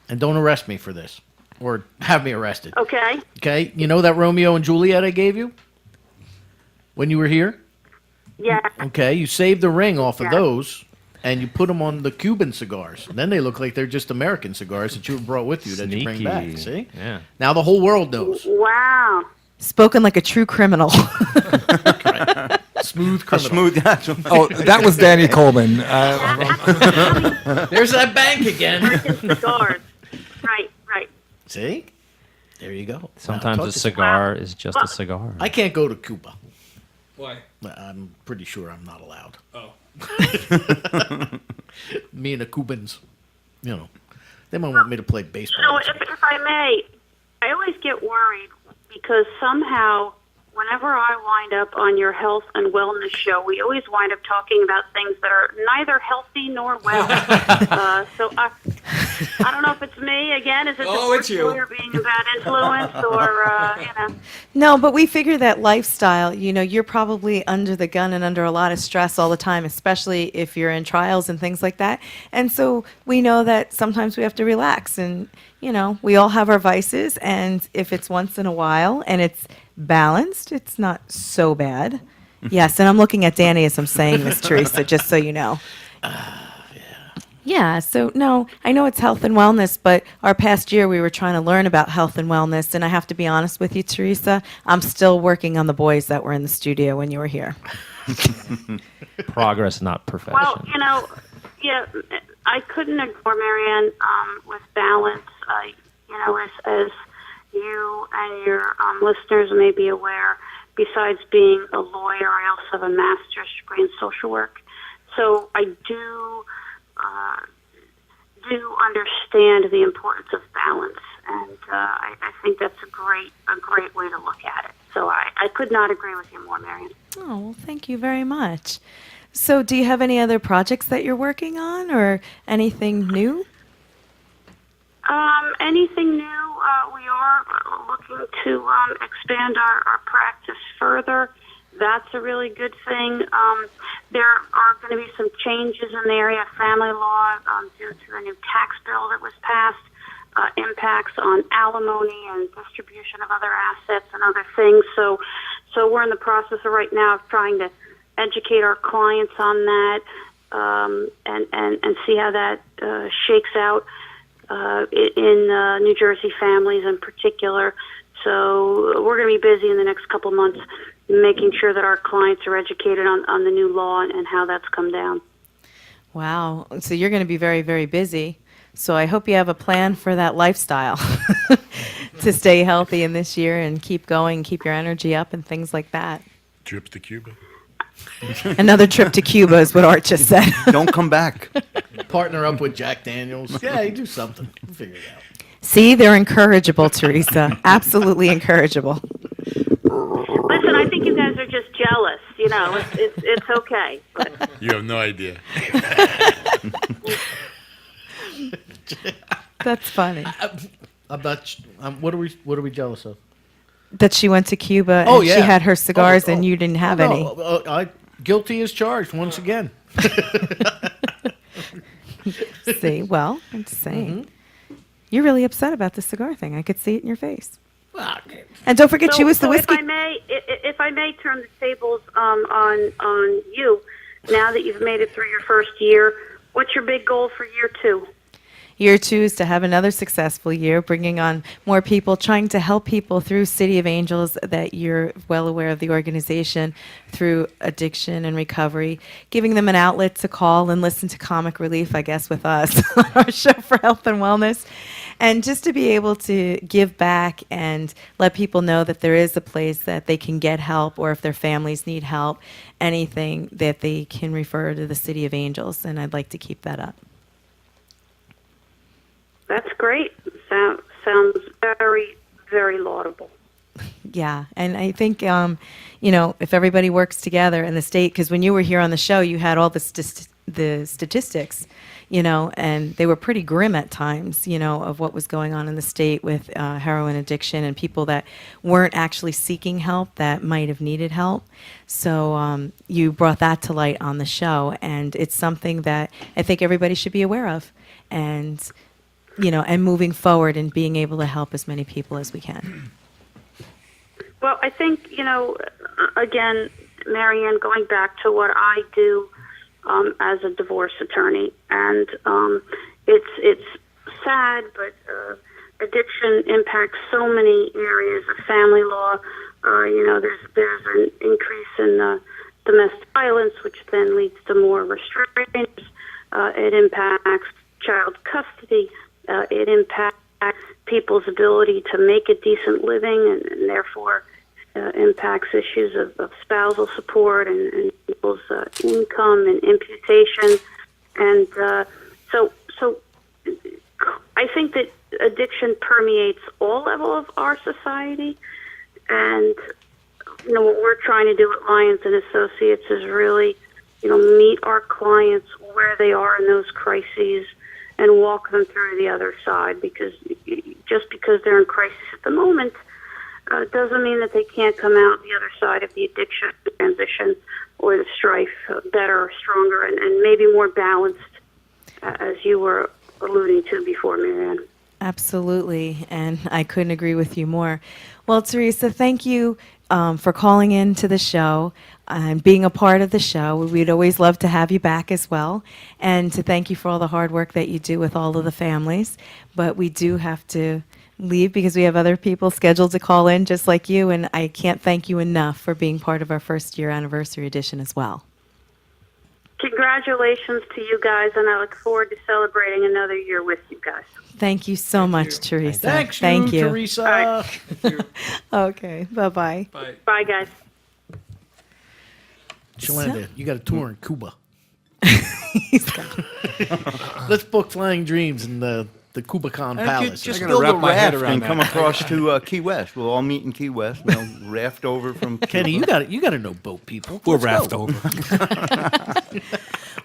and don't arrest me for this, or have me arrested. Okay. Okay, you know that Romeo and Juliet I gave you when you were here? Yeah. Okay, you save the ring off of Yeah. those, and you put them on the Cuban cigars. And then they look like they're just American cigars that you brought with you that you bring back. Sneaky. See? Yeah. Now the whole world knows. Wow. Spoken like a true criminal. Smooth criminal. Smooth. Oh, that was Danny Coleman. There's that bank again. Cigars. Right. See? There you go. Sometimes Now, a talk to- cigar is just a cigar. I can't go to Cuba. Why? I'm pretty sure I'm not allowed. Oh. Me and the Cubans, they might want me to play baseball. So or something. if I may, I always get worried because somehow whenever I wind up on your health and wellness show, we always wind up talking about things that are neither healthy nor well. So I don't know if it's me again. Is it Oh, the it's you. employer being a bad influence or, No, but we figure that lifestyle, you're probably under the gun and under a lot of stress all the time, especially if you're in trials and things like that. And so we know that sometimes we have to relax and, we all have our vices. And if it's once in a while and it's balanced, it's not so bad. Yes, and I'm looking at Danny as I'm saying this, Theresa, just so you know. Yeah, so no, I know it's health and wellness, but our past year we were trying to learn about health and wellness, and I have to be honest with you, Theresa, I'm still working on the boys that were in the studio when you were here. Progress, not perfection. well, yeah, I couldn't ignore Maryann with balance. As you and your listeners may be aware, besides being a lawyer, I also have a master's degree in social work. So I do understand the importance of balance, and I think that's a great way to look at it. So I could not agree with you more, Maryann. Oh, well, thank you very much. So do you have any other projects that you're working on or anything new? Anything new? We are looking to expand our practice further. That's a really good thing. There are going to be some changes in the area of family law due to the new tax bill that was passed, impacts on alimony and distribution of other assets and other things. So we're in the process of right now of trying to educate our clients on that and see how that shakes out in New Jersey families in particular. So we're going to be busy in the next couple months making sure that our clients are educated on the new law and how that's come down. Wow. So you're going to be very, very busy. So I hope you have a plan for that lifestyle to stay healthy in this year and keep going, keep your energy up and things like that. Trips to Cuba. Another trip to Cuba is what Art just said. Don't come back. Partner up with Jack Daniels. Yeah, you do something. We'll figure it out. See, they're encourageable, Theresa. Absolutely encourageable. Listen, I think you guys are just jealous. It's okay. But You have no idea. That's funny. I'm not. What are we jealous of? That she went to Cuba and Oh, yeah. she had her cigars Oh, and you didn't have any. Guilty as charged once again. See, well, I'm just saying. You're really upset about the cigar thing. I could see it in your face. Well, And don't forget, she was the whiskey. If I may turn the tables on you, now that you've made it through your first year, what's your big goal for year 2? Year 2 is to have another successful year, bringing on more people, trying to help people through City of Angels, that you're well aware of the organization, through addiction and recovery, giving them an outlet to call and listen to Comic Relief, I guess, with us, our show for health and wellness, and just to be able to give back and let people know that there is a place that they can get help, or if their families need help, anything that they can refer to the City of Angels, and I'd like to keep that up. That's great. Sounds very, very laudable. Yeah, and I think, if everybody works together in the state, because when you were here on the show, you had all the statistics, and they were pretty grim at times, of what was going on in the state with heroin addiction and people that weren't actually seeking help that might have needed help. So you brought that to light on the show, and it's something that I think everybody should be aware of, and moving forward and being able to help as many people as we can. Well, I think, again, Maryann, going back to what I do as a divorce attorney, and it's sad, but addiction impacts so many areas of family law. There's an increase in domestic violence, which then leads to more restraints. It impacts child custody. It impacts people's ability to make a decent living, and therefore impacts issues of spousal support and people's income and imputation. And so I think that addiction permeates all levels of our society. And, what we're trying to do at Lyons and Associates is really, meet our clients where they are in those crises and walk them through the other side, because just because they're in crisis at the moment doesn't mean that they can't come out the other side of the addiction transition or the strife better, stronger, and maybe more balanced, as you were alluding to before, Maryann. Absolutely, and I couldn't agree with you more. Well, Theresa, thank you for calling in to the show and being a part of the show. We'd always love to have you back as well, and to thank you for all the hard work that you do with all of the families. But we do have to leave because we have other people scheduled to call in just like you, and I can't thank you enough for being part of our first year anniversary edition as well. Congratulations to you guys, and I look forward to celebrating another year with you guys. Thank you so much, Theresa. Thanks, Thank you. Theresa. Okay, bye-bye. Bye, guys. Chlanda, you got a tour in Cuba. Let's book Flying Dreams in the Cubacon Palace. Just gotta build a wrap my head raft around and that. come across to Key West. We'll all meet in Key West. We'll raft over from Kenny, Cuba. you got to know boat people. We'll Let's raft go. over.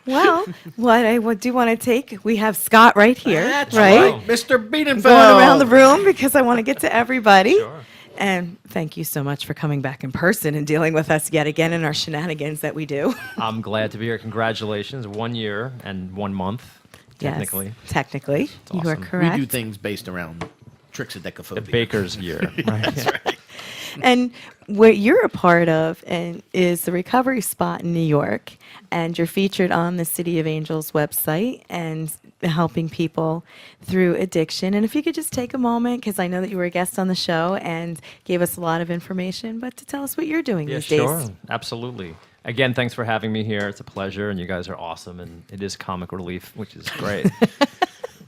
Well, what I do want to take, we have Scott right here, That's right? right, Mr. Bienenfeld. Going around the room because I want to get to everybody. Sure. And thank you so much for coming back in person and dealing with us yet again in our shenanigans that we do. I'm glad to be here. Congratulations. 1 year and 1 month, technically. Yes, technically. You are awesome. correct. We do things based around tricks of decaphobia. The baker's year. Right? That's right. And what you're a part of is the Recovery Spot in New York, and you're featured on the City of Angels website and helping people through addiction. And if you could just take a moment, because I know that you were a guest on the show and gave us a lot of information, but to tell us what you're doing these Sure. days. Absolutely. Again, thanks for having me here. It's a pleasure, and you guys are awesome, and it is comic relief, which is great.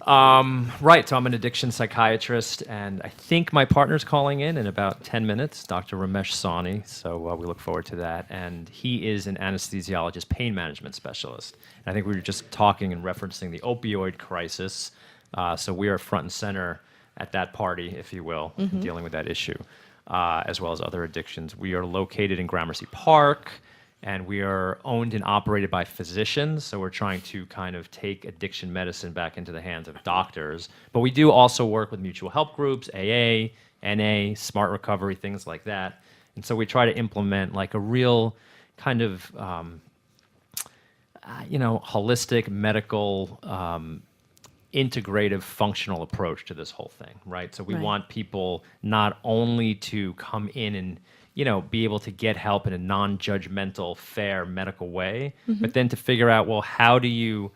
Right, so I'm an addiction psychiatrist, and I think my partner's calling in about 10 minutes, Dr. Ramesh Sawhney, so we look forward to that. And he is an anesthesiologist, pain management specialist. And I think we were just talking and referencing the opioid crisis, so we are front and center at that party, if you will, dealing with that issue, as well as other addictions. We are located in Gramercy Park, and we are owned and operated by physicians, so we're trying to kind of take addiction medicine back into the hands of doctors. But we do also work with mutual help groups, AA, NA, Smart Recovery, things like that. And so we try to implement like a real kind of, holistic, medical, integrative, functional approach to this whole thing, right? So we want people not only to come in and be able to get help in a non-judgmental, fair medical way, but then to figure out, well, how do you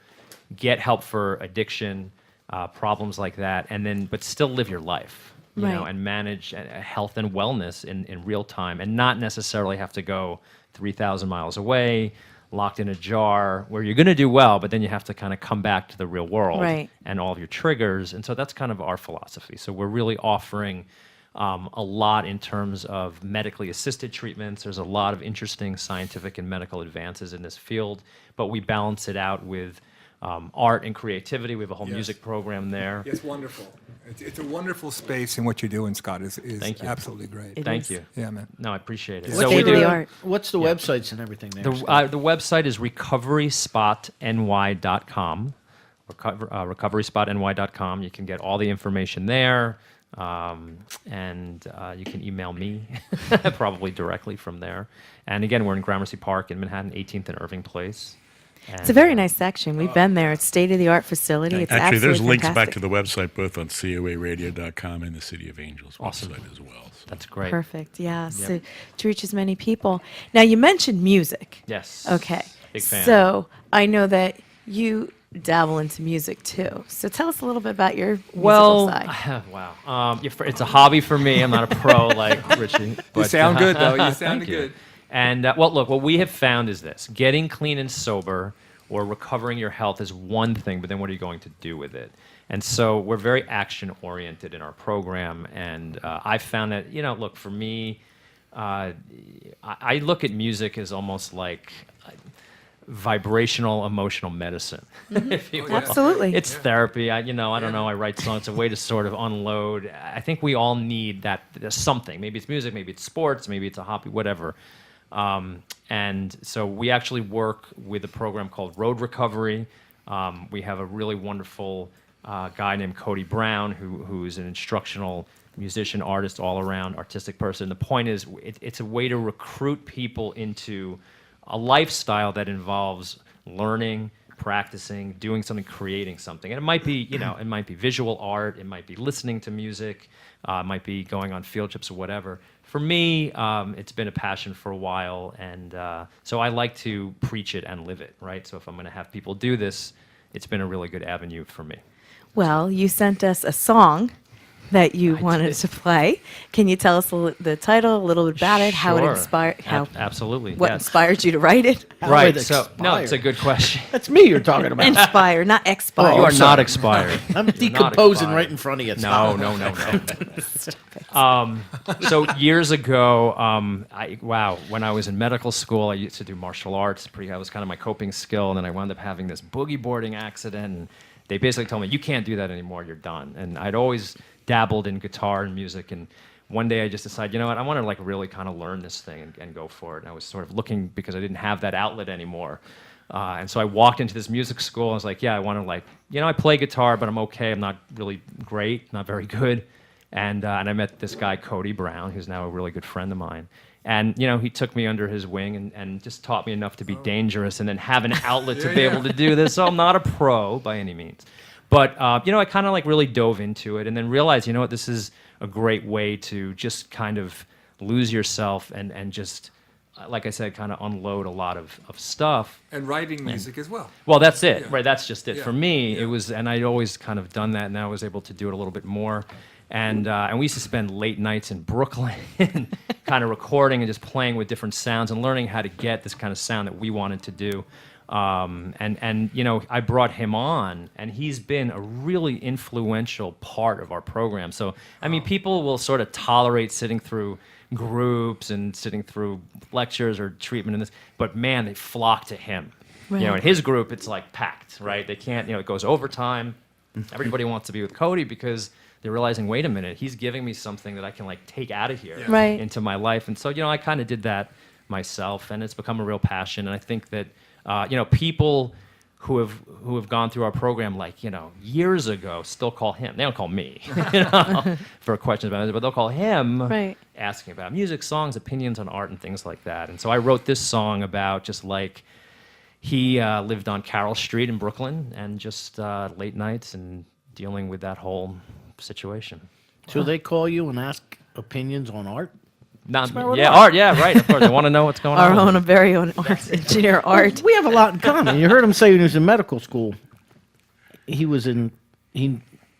get help for addiction, problems like that, and then, but still live your life, and manage health and wellness in real time, and not necessarily have to go 3,000 miles away, locked in a jar, where you're going to do well, but then you have to kind of come back to the real world and all of your triggers. And so that's kind of our philosophy. So we're really offering a lot in terms of medically assisted treatments. There's a lot of interesting scientific and medical advances in this field, but we balance it out with art and creativity. We have a whole music program there. It's wonderful. It's a wonderful space, and what you're doing, Scott, is Thank you. absolutely great. It Thank is. you. Yeah, man. No, I appreciate it. What's So the we name of do. the art? What's the websites and everything there? Scott? The website is recoveryspotny.com. Recoveryspotny.com. You can get all the information there, and you can email me probably directly from there. And again, we're in Gramercy Park in Manhattan, 18th and Irving Place. It's a very nice section. We've been there. It's state-of-the-art facility. It's Actually, there's absolutely links back fantastic. to the website both on coaradio.com and the City of Angels Awesome. website as well. So. That's great. Perfect. Yeah. So to reach as many people. Now you mentioned music. Yes. Okay. Big fan. So I know that you dabble into music too. So tell us a little bit about your musical Well, side. wow. It's a hobby for me. I'm not a pro like Richie. You but, sound good, though. You thank sounded you. good. And look, what we have found is this: getting clean and sober, or recovering your health, is one thing, but then what are you going to do with it? And so we're very action oriented in our program, and I found that look, for me, I look at music as almost like vibrational emotional medicine, if you will. Absolutely. It's therapy. I don't know. I write songs. It's a way to sort of unload. I think we all need that something. Maybe it's music. Maybe it's sports. Maybe it's a hobby. Whatever. And so we actually work with a program called Road Recovery. We have a really wonderful guy named Cody Brown, who's an instructional musician, artist, all-around artistic person. The point is, it's a way to recruit people into a lifestyle that involves learning, practicing, doing something, creating something. And it might be, it might be visual art, it might be listening to music, it might be going on field trips or whatever. For me, it's been a passion for a while, and so I like to preach it and live it, right? So if I'm going to have people do this, it's been a really good avenue for me. Well, you sent us a song that you wanted to play. Can you tell us the title, a little bit about it, how it Sure. inspired, Absolutely. what yes. inspired you to write it? Right. it So no, it's a expired? good question. That's me you're talking about. Inspire, not expire. You are sorry. not expired. I'm You're not decomposing expired. right in front of you. No, no. So years ago, when I was in medical school, I used to do martial arts. That was kind of my coping skill, and then I wound up having this boogie boarding accident. And they basically told me, "You can't do that anymore. You're done." And I'd always dabbled in guitar and music, and one day I just decided, you know what, I want to really kind of learn this thing and go for it. And I was sort of looking because I didn't have that outlet anymore. And so I walked into this music school. I was like, yeah, I want to I play guitar, but I'm okay. I'm not really great, not very good. And I met this guy, Cody Brown, who's now a really good friend of mine. And, he took me under his wing and just taught me enough to be dangerous and then have an outlet to be able to do this. So I'm not a pro by any means. But, I kind of really dove into it and then realized, this is a great way to just kind of lose yourself and just, like I said, kind of unload a lot of stuff. And writing music as well. Well, that's it, Yeah. right? That's just it. Yeah. For me, Yeah. it was, and I'd always kind of done that, and I was able to do it a little bit more. And we used to spend late nights in Brooklyn kind of recording and just playing with different sounds and learning how to get this kind of sound that we wanted to do. I brought him on, and he's been a really influential part of our program. So, people will sort of tolerate sitting through groups and sitting through lectures or treatment and this, but man, they flock to him. Right. In his group, it's like packed, right? They can't, it goes overtime. Everybody wants to be with Cody because they're realizing, wait a minute, he's giving me something that I can take out of here Right. into my life. And so, I kind of did that myself, and it's become a real passion. And I think that, people who have gone through our program years ago still call him. They don't call me for questions about it, but they'll call him Right. asking about music, songs, opinions on art, and things like that. And so I wrote this song about just he lived on Carroll Street in Brooklyn and just late nights and dealing with that whole situation. So they call you and ask opinions on art? Not, with yeah, art. art, yeah, right. Of course, I want to know what's going Our on. own, very own art, engineer art. We have a lot in common. You heard him say when he was in medical school, he was in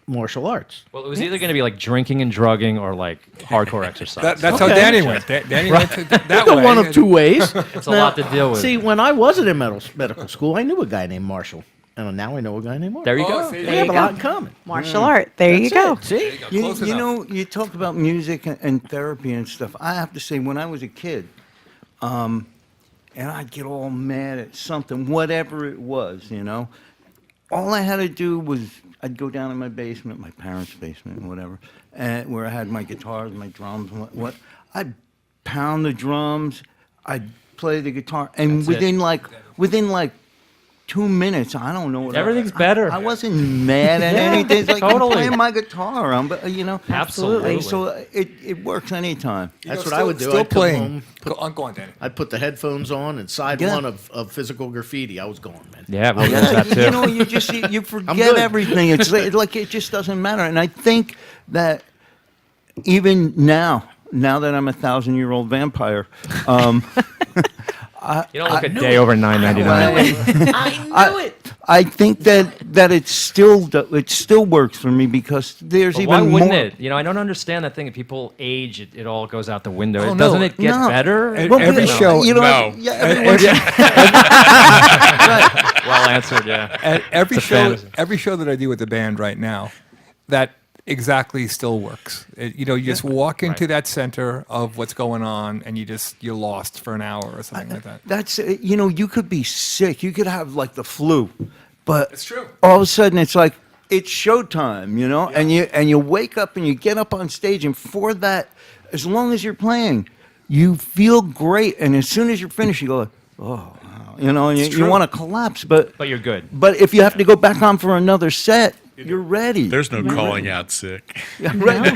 martial arts. Well, it was either going to be drinking and drugging or hardcore exercise. That's how Okay. Danny went. Danny went that way. One of two ways. It's a lot to deal with. See, when I wasn't in medical school, I knew a guy named Marshall. And now I know a guy named Marshall. There you Oh, go. see, We there have you a go. lot in common. Martial art. There you go. That's it. See? Close You enough. know, you talk about music and therapy and stuff. I have to say, when I was a kid, and I'd get all mad at something, whatever it was, all I had to do was I'd go down in my basement, my parents' basement, and whatever, and where I had my guitars, my drums, and what. I'd pound the drums, I'd play the guitar, and That's within like 2 minutes, I don't know what Everything's better. I wasn't mad at anything. It's like Totally. I'm playing my guitar, Absolutely. So it works anytime. That's what I would do. Still I'd come playing. home, Go on, Danny. I'd put the headphones on, and side Yeah. one of Physical Graffiti, I was going, man. Yeah, well, there's that too. You know, you forget good. everything. It's like it just doesn't matter. And I think that even now that I'm a 1,000-year-old vampire, You don't look a day over $9.99. I knew it. I think that it still works for me because there's But even why wouldn't more. it? I don't understand that thing. If people age, it all goes out the window. Oh, no. Doesn't it get No. better? Every show- You know, No. yeah, everyone's- Well answered, yeah. At every It's a show, fantasy. every show that I do with the band right now, that exactly still works. You just walk into Right. that center of what's going on, and you're lost for an hour or something like that. That's you could be sick. You could have like the flu, but It's true. all of a sudden it's like it's showtime, and you wake up and you get up on stage, and for that, as long as you're playing, you feel great, and as soon as you're finished, you go, oh, wow. And you true. want to collapse, but But you're good. But if you have to go back on for another set, you're ready. There's no calling out sick. right.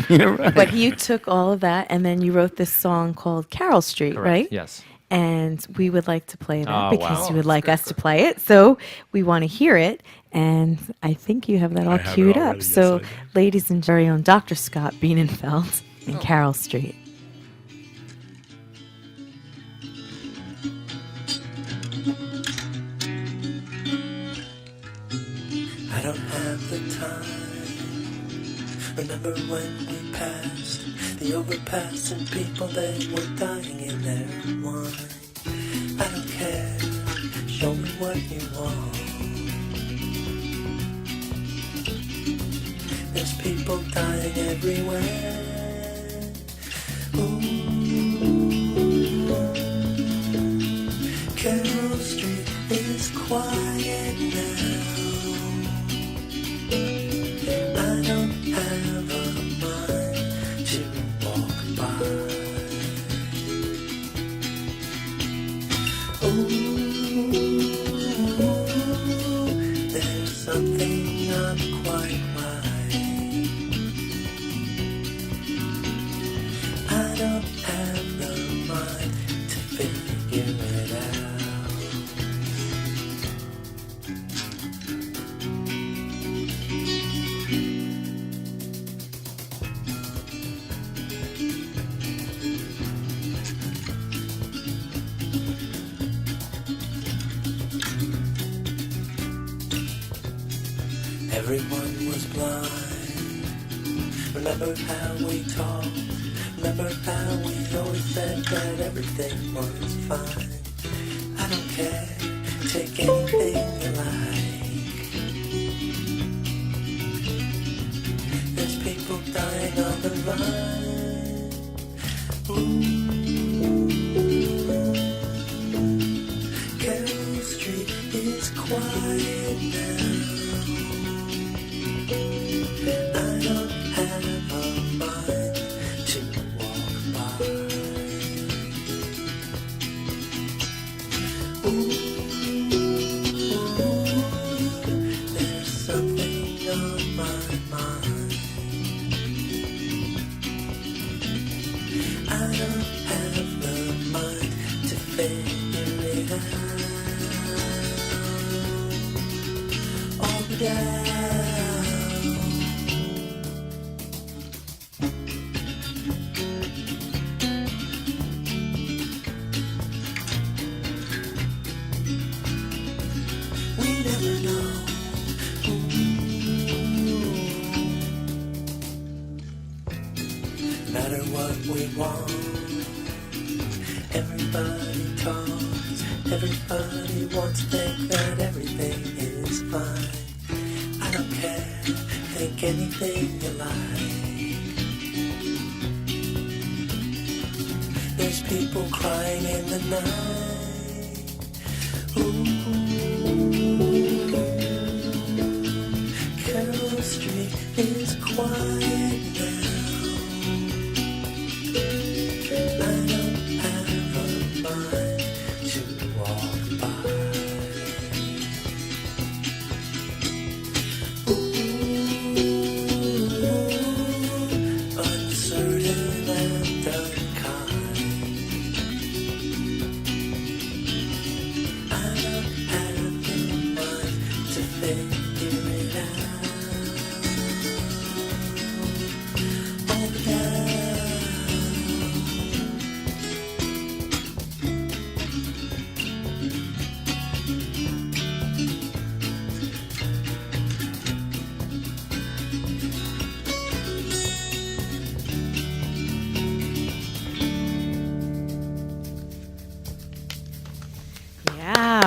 You're right. But you took all of that and then you wrote this song called Carol Street, Correct. right? Yes. And we would like to play that Oh, because wow. you would like us to play it. So we want to hear it. And I think you have that all I have it queued already, up. yes, So, I do. ladies and very own Dr. Scott Bienenfeld and Carol Street. I don't have the time. Remember when we passed the overpass and people they were dying in their wine. I don't care. Show me what you want. There's people dying everywhere. Ooh. Carol Street is quiet now. I don't have a mind to walk by. Ooh, there's something not quite right. I don't have the mind to figure it out. Everyone was blind. Remember how we talked? Remember how we always said that everything was fine? I don't care, take anything you like. There's people dying on the line. Ooh. Carol Street is quiet now. I don't have a mind to walk by. Ooh, there's something on my mind. I don't have the mind to figure it out. All down. We never know. No matter what we want, everybody talks. Everybody wants to think that everything is fine. I don't care, think anything you like. There's people crying in the night. Ooh.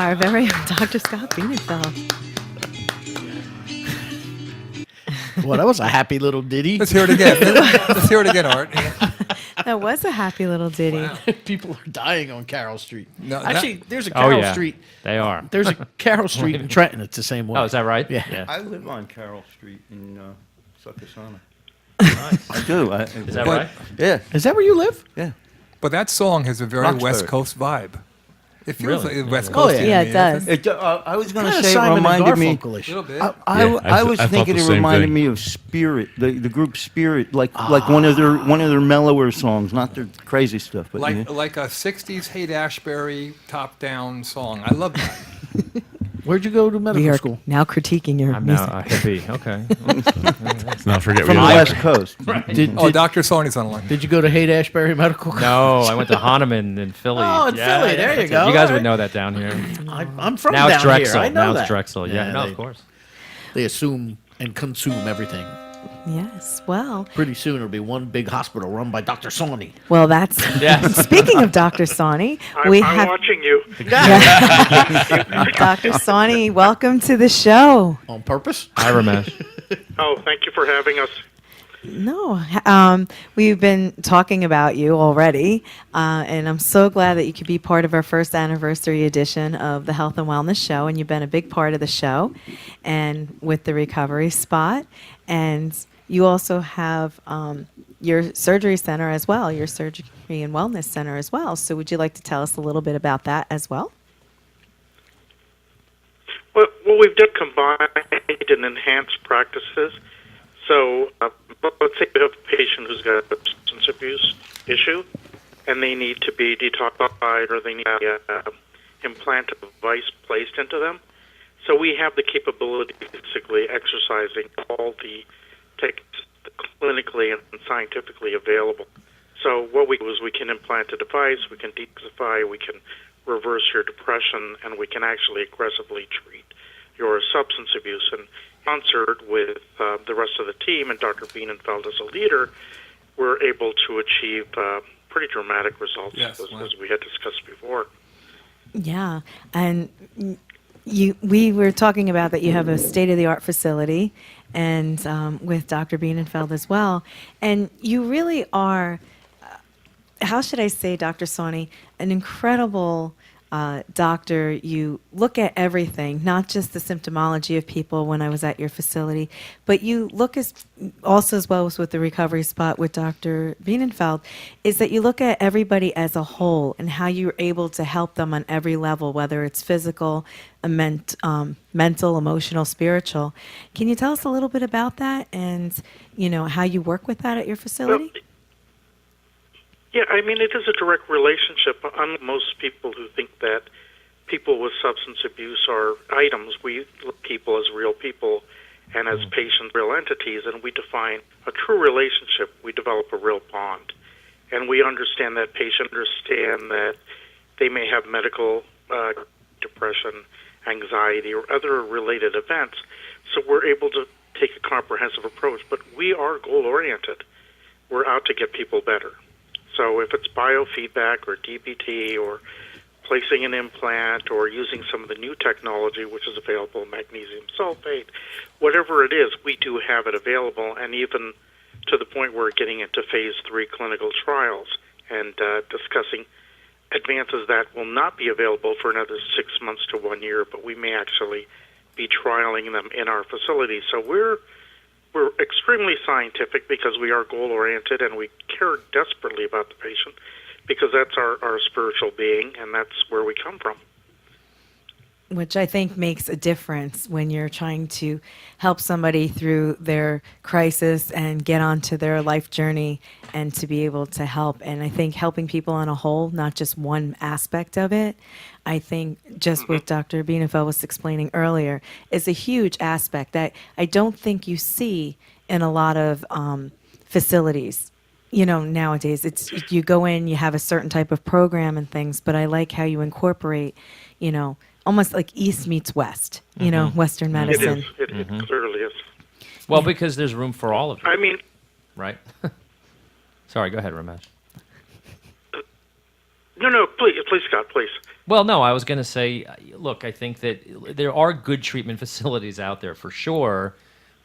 our very own Dr. Scott Bienenfeld. Well, that was a happy little ditty. Let's hear it again. Let's hear it again, Art. That was a happy little ditty. People are dying on Carroll Street. No, Actually, there's a Oh, Carroll yeah. Street. They are. There's a Carroll Street in Trenton. It's the same way. Oh, is that right? Yeah. I live on Carroll Street in Succossana. I do. Is that But- right? Yeah, Is that where you live? yeah. But that song has a very Roxbury. West Coast vibe. It feels Really? like West Oh, Coast. yeah. to Yeah, me, it does. I was going to Kinda say it Simon and reminded me. Garfunkel-ish. A little bit. I I was thought thinking the it same reminded thing. me of Spirit, the group Spirit, like one of their mellower songs, not their crazy stuff. But yeah. like a 60s Haight-Ashbury top-down song. I love that. Where'd you go to We medical are school? now critiquing your I'm now music. a hippie. Okay. Let's not forget from we the live. West Coast. Did, Oh, did, Dr. Sawhney's on the line. did you go to Haight-Ashbury Medical School? No, I went to Hahnemann in Philly. Oh, in Philly. There you that's it. go. You guys All would right. know that down here. I'm from Now down it's Drexel. here. I know Now that. it's Drexel. Yeah, no, they, of course. They assume and consume everything. Yes. Well, Pretty soon it'll be one big hospital run by Dr. Sawhney. well, that's. Yes. Speaking of Dr. Sawhney, we I'm have watching you. Dr. Sawhney. Welcome to the show. On purpose? Hi, Ramesh. Oh, thank you for having us. No, we've been talking about you already, and I'm so glad that you could be part of our first anniversary edition of the Health and Wellness Show, and you've been a big part of the show, and with the recovery spot, and you also have your surgery center as well, your surgery and wellness center as well. So would you like to tell us a little bit about that as well? Well, we've done combined and enhanced practices. So let's say we have a patient who's got a substance abuse issue, and they need to be detoxified or they need a implant device placed into them. So we have the capability of basically exercising all the techniques clinically and scientifically available. So what we do is we can implant a device, we can detoxify, we can reverse your depression, and we can actually aggressively treat your substance abuse. And concert with the rest of the team and Dr. Bienenfeld as a leader, we're able to achieve pretty dramatic results, Yes, as we had discussed before. Yeah, and we were talking about that you have a state-of-the-art facility, and with Dr. Bienenfeld as well, and you really are, how should I say, Dr. Sawhney, an incredible doctor. You look at everything, not just the symptomology of people when I was at your facility, but you look as well as with the recovery spot with Dr. Bienenfeld, is that you look at everybody as a whole and how you're able to help them on every level, whether it's physical, mental, emotional, spiritual. Can you tell us a little bit about that and, how you work with that at your facility? Well, yeah, I mean, it is a direct relationship. Unlike most people who think that people with substance abuse are items, we look at people as real people and as patients, real entities, and we define a true relationship. We develop a real bond. And we understand that patient, understand that they may have medical depression, anxiety, or other related events. So we're able to take a comprehensive approach. But we are goal-oriented. We're out to get people better. So if it's biofeedback or DBT or placing an implant or using some of the new technology which is available, magnesium sulfate, whatever it is, we do have it available, and even to the point where we're getting into phase 3 clinical trials and discussing advances that will not be available for another 6 months to 1 year, but we may actually be trialing them in our facility. So we're extremely scientific because we are goal-oriented and we care desperately about the patient because that's our spiritual being and that's where we come from. Which I think makes a difference when you're trying to help somebody through their crisis and get onto their life journey and to be able to help. And I think helping people on a whole, not just one aspect of it, I think just what Dr. Bienenfeld was explaining earlier is a huge aspect that I don't think you see in a lot of facilities. Nowadays, it's you go in, you have a certain type of program and things, but I like how you incorporate, almost like East meets West, Western medicine. It clearly is. Well, because there's room for all of you, I mean, right? Sorry, go ahead, Ramesh. No, please, Scott, please. Well, no, I was going to say, look, I think that there are good treatment facilities out there for sure.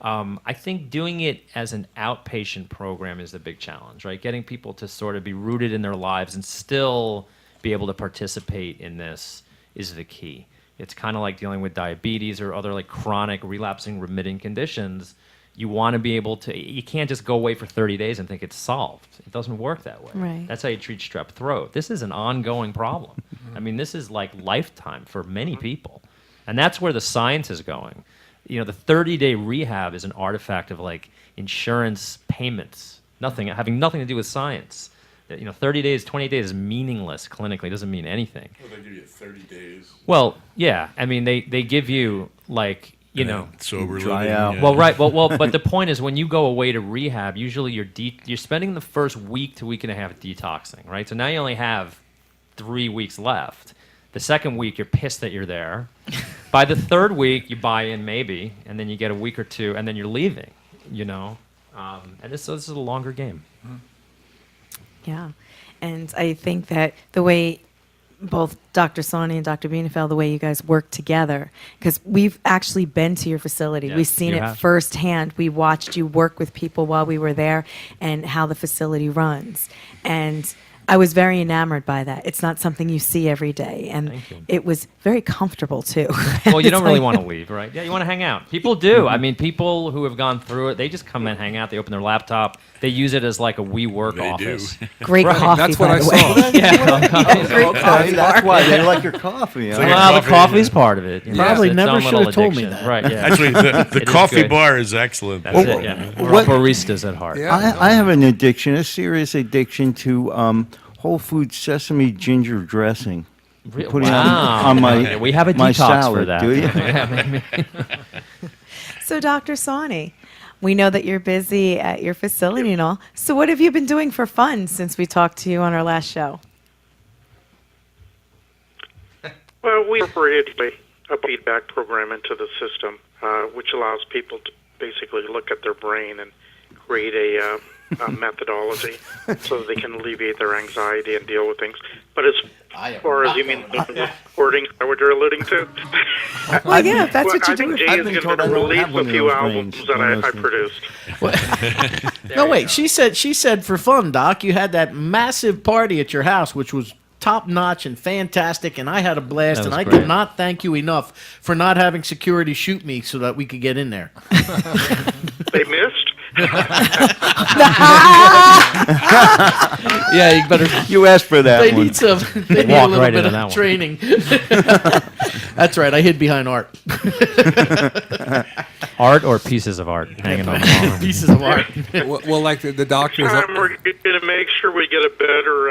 I think doing it as an outpatient program is the big challenge, right? Getting people to sort of be rooted in their lives and still be able to participate in this is the key. It's kind of like dealing with diabetes or other like chronic relapsing remitting conditions. You want to be able to, you can't just go away for 30 days and think it's solved. It doesn't work that way. Right. That's how you treat strep throat. This is an ongoing problem. I mean, this is like lifetime for many people. And that's where the science is going. You know, the 30-day rehab is an artifact of like insurance payments, having nothing to do with science. You know, 30 days, 20 days is meaningless clinically. It doesn't mean anything. Well, they give you 30 days. Well, yeah. I mean, they give you like, you know, sober dry living, out. yeah. well, right. Well, but the point is, when you go away to rehab, usually you're spending the first week to week and a half detoxing, right? So now you only have 3 weeks left. The second week, you're pissed that you're there. By the third week, you buy in maybe, and then you get a week or two, and then you're leaving. You know, and this is a longer game. Yeah. And I think that the way both Dr. Sawhney and Dr. Bienenfeld, the way you guys work together, because we've actually been to your facility. Yes, We've seen you it have. firsthand. We watched you work with people while we were there and how the facility runs. And I was very enamored by that. It's not something you see every day. And Thank you. it was very comfortable, too. Well, you don't really It's want like- to leave, right? Yeah, you want to hang out. People do. I mean, people who have gone through it, they just come and hang out. They open their laptop. They use it as like a WeWork They do. office. Great coffee, That's what by I the way. saw. Okay, that's why they like your coffee. Huh? like Well, the coffee. coffee's part of it. You know, Probably it's its never own should little have told me addiction. that. Right, yeah. Actually, the It is coffee good. bar is excellent. That's it, yeah. We're all what- baristas at heart. Yeah. I have an addiction, a serious addiction to Whole Foods sesame ginger dressing. Putting Wow. on my Okay, we have a my detox salad, for that. do you? Yeah, maybe. So, Dr. Sawhney, we know that you're busy at your facility and all. So, what have you been doing for fun since we talked to you on our last show? Well, we incorporated a feedback program into the system, which allows people to basically look at their brain and create a methodology so that they can alleviate their anxiety and deal with things. But as far as you mean the recording, is that what you're alluding to? Well, yeah, if that's Well, what I you're think doing. Jay I've is been going told to I don't release have one a of few those albums brains, that one of I those produced. No, wait. She said for fun, Doc, you had that massive party at your house, which was top notch and fantastic, and I had a blast, That and was I great. could not thank you enough for not having security shoot me so that we could get in there. They missed? Yeah, you better. You asked for that They one. need some. They need a Walk little right bit into of that one. training. That's right. I hid behind art. Art or pieces of art hanging on the wall. Pieces of art. Well, like the doctors. We're going to make sure we get a better